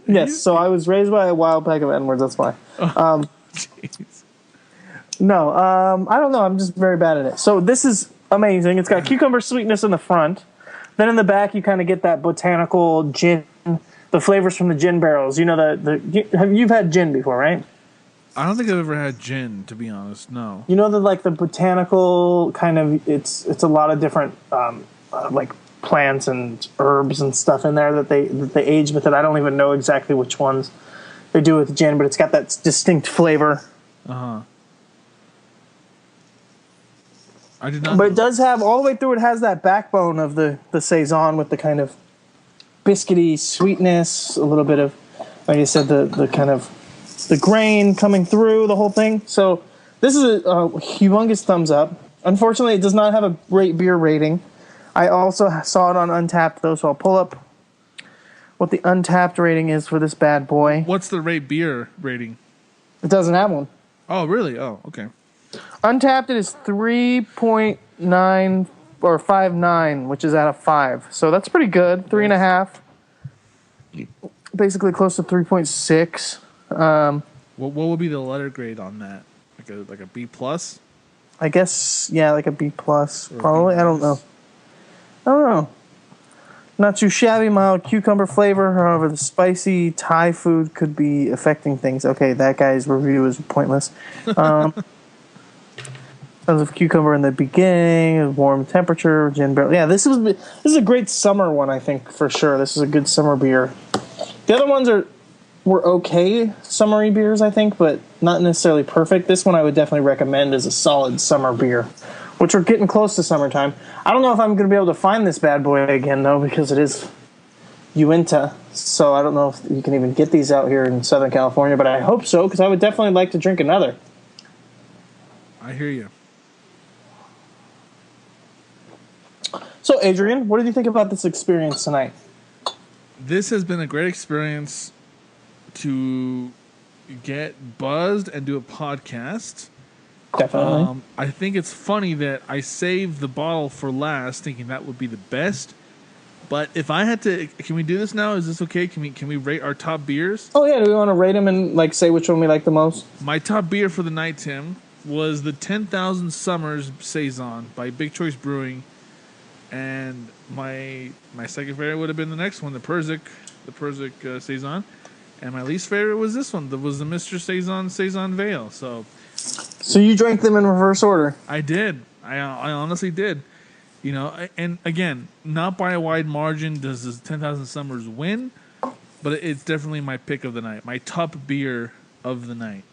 Yes, so I was raised by a wild pack of N-words, that's why. Jeez. No, I don't know. I'm just very bad at it. So this is amazing. It's got cucumber sweetness in the front. Then in the back, you kind of get that botanical gin, the flavors from the gin barrels. You know, you've had gin before, right? I don't think I've ever had gin, to be honest. No. You know, the botanical kind of, it's a lot of different, like, plants and herbs and stuff in there that they age with it. I don't even know exactly which ones they do with gin, but it's got that distinct flavor. Uh-huh. I did not. But it does have, all the way through, it has that backbone of the Saison with the kind of biscuity sweetness, a little bit of, like I said, the kind of the grain coming through the whole thing. So this is a humongous thumbs up. Unfortunately, it does not have a great beer rating. I also saw it on Untapped, though, so I'll pull up what the Untapped rating is for this bad boy. What's the rate beer rating? It doesn't have one. Oh, really? Oh, okay. Untapped, it is 3.9 or 5.9, which is out of 5. So that's pretty good. 3.5. Basically close to 3.6. What would be the letter grade on that? Like a B plus? I guess, yeah, like a B plus. Probably. I don't know. Not too shabby, mild cucumber flavor. However, the spicy Thai food could be affecting things. Okay, that guy's review is pointless. Tons of cucumber in the beginning, warm temperature, gin barrel. Yeah, this is a great summer one, I think, for sure. This is a good summer beer. The other ones were okay summery beers, I think, but not necessarily perfect. This one I would definitely recommend as a solid summer beer, which we're getting close to summertime. I don't know if I'm going to be able to find this bad boy again, though, because it is Uinta, so I don't know if you can even get these out here in Southern California, but I hope so, because I would definitely like to drink another. I hear you. So, Adrian, what did you think about this experience tonight? This has been a great experience to get buzzed and do a podcast. Definitely. I think it's funny that I saved the bottle for last, thinking that would be the best. But if I had to, can we do this now? Is this okay? Can we rate our top beers? Oh yeah, do we want to rate them and like say which one we like the most? My top beer for the night, Tim, was the 10,000 Summers Saison by Big Choice Brewing, and my second favorite would have been the next one, the Perzik Saison, and my least favorite was this one, was the Mr. Saison Veil. So you drank them in reverse order. I did. I honestly did. You know, and again, not by a wide margin does this 10,000 Summers win, but it's definitely my pick of the night, my top beer of the night.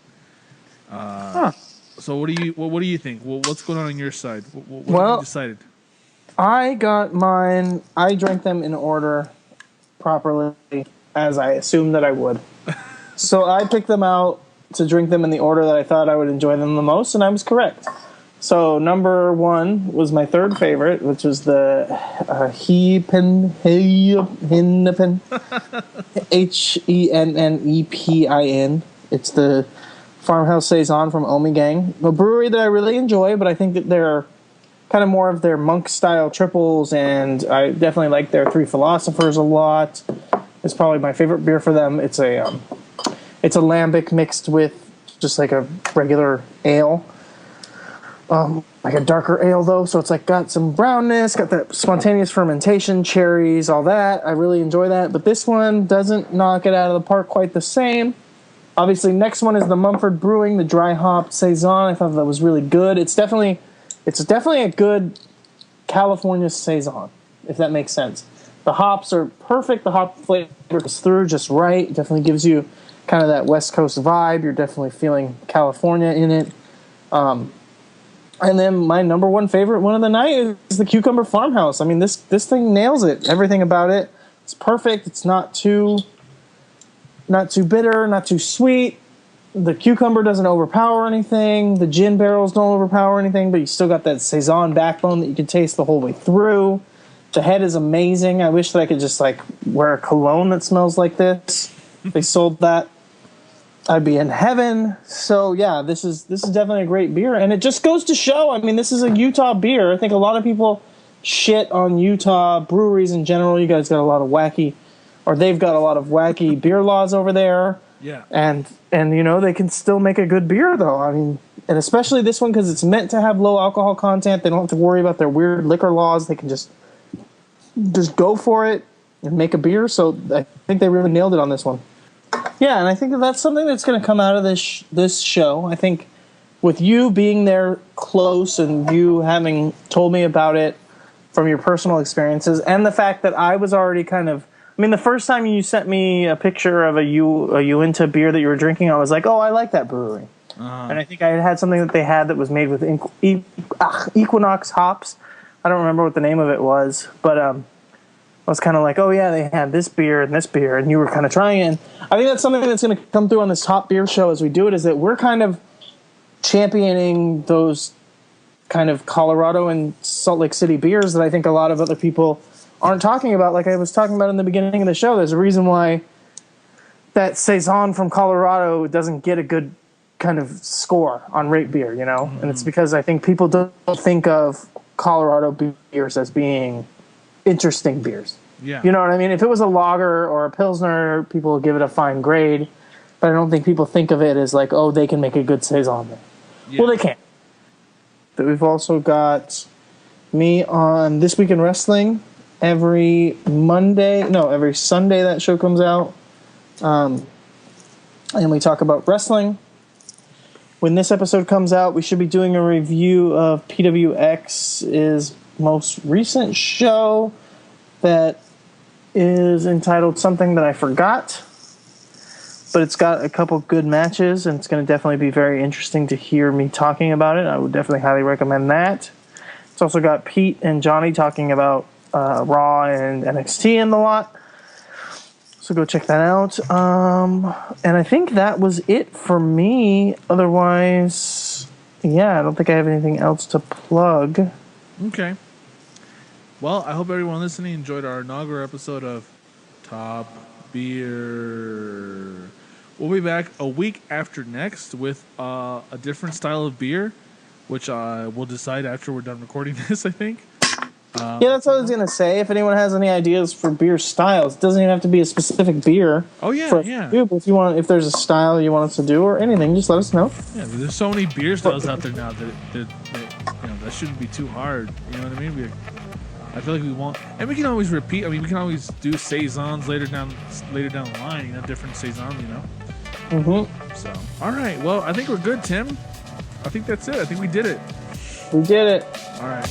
So what do you think? What's going on your side? What have you decided? I got mine. I drank them in order properly, as I assumed that I would. So I picked them out to drink them in the order that I thought I would enjoy them the most, and I was correct. So number one was my third favorite, which was the Hennepin, Hennepin. It's the Farmhouse Saison from Ommegang, a brewery that I really enjoy, but I think that they're kind of more of their monk-style triples, and I definitely like their Three Philosophers a lot. It's probably my favorite beer for them. It's a lambic mixed with just like a regular ale. Like a darker ale, though, so it's like got some brownness, got that spontaneous fermentation, cherries, all that. I really enjoy that, but this one doesn't knock it out of the park quite the same. Obviously, next one is the Mumford Brewing, the dry hopped Saison. I thought that was really good. It's definitely a good California Saison, if that makes sense. The hops are perfect. The hop flavor is through just right. It definitely gives you kind of that West Coast vibe. You're definitely feeling California in it. And then my number one favorite one of the night is the Cucumber Farmhouse. I mean, this thing nails it. Everything about it. It's perfect. It's not too not too bitter, not too sweet. The cucumber doesn't overpower anything. The gin barrels don't overpower anything, but you still got that Saison backbone that you can taste the whole way through. The head is amazing. I wish that I could just like wear a cologne that smells like this. If they sold that, I'd be in heaven. So yeah, this is definitely a great beer, and it just goes to show. I mean, this is a Utah beer. I think a lot of people shit on Utah breweries in general. You guys got a lot of wacky, or they've got a lot of wacky beer laws over there. Yeah. And you know, they can still make a good beer though. I mean, and especially this one because it's meant to have low alcohol content. They don't have to worry about their weird liquor laws. They can just go for it and make a beer. So I think they really nailed it on this one. Yeah, and I think that's something that's going to come out of this show. I think with you being there close and you having told me about it from your personal experiences, and the fact that I was already kind of, I mean, the first time you sent me a picture of a UInta beer that you were drinking, I was like, oh, I like that brewery. And I think I had something that they had that was made with Equinox hops. I don't remember what the name of it was, but I was kind of like, oh, yeah, they had this beer, and you were kind of trying it. And I think that's something that's going to come through on this Top Beer show as we do it, is that we're kind of championing those kind of Colorado and Salt Lake City beers that I think a lot of other people aren't talking about. Like I was talking about in the beginning of the show, there's a reason why that Saison from Colorado doesn't get a good kind of score on Rate Beer, you know? And it's because I think people don't think of Colorado beers as being interesting beers. Yeah. You know what I mean? If it was a lager or a pilsner, people would give it a fine grade, but I don't think people think of it as like, oh, they can make a good Saison there. Yeah. Well, they can. But we've also got me on This Week in Wrestling every Sunday that show comes out. And we talk about wrestling. When this episode comes out, we should be doing a review of PWX's most recent show that is entitled Something That I Forgot. But it's got a couple good matches, and it's going to definitely be very interesting to hear me talking about it. I would definitely highly recommend that. It's also got Pete and Johnny talking about Raw and NXT in the lot. So go check that out. And I think that was it for me. Otherwise, yeah, I don't think I have anything else to plug. Okay. Well, I hope everyone listening enjoyed our inaugural episode of Top Beer. We'll be back a week after next with a different style of beer, which we'll decide after we're done recording this, I think. Yeah, that's what I was going to say. If anyone has any ideas for beer styles, it doesn't even have to be a specific beer. Oh, yeah, yeah. But if there's a style you want us to do or anything, just let us know. Yeah, there's so many beer styles out there now that shouldn't be too hard. You know what I mean? I feel like we won't, and we can always repeat. I mean, we can always do saisons later down the line. You know, different saisons. You know. Mm-hmm. So, all right. Well, I think we're good, Tim. I think that's it. I think we did it. We did it. All right.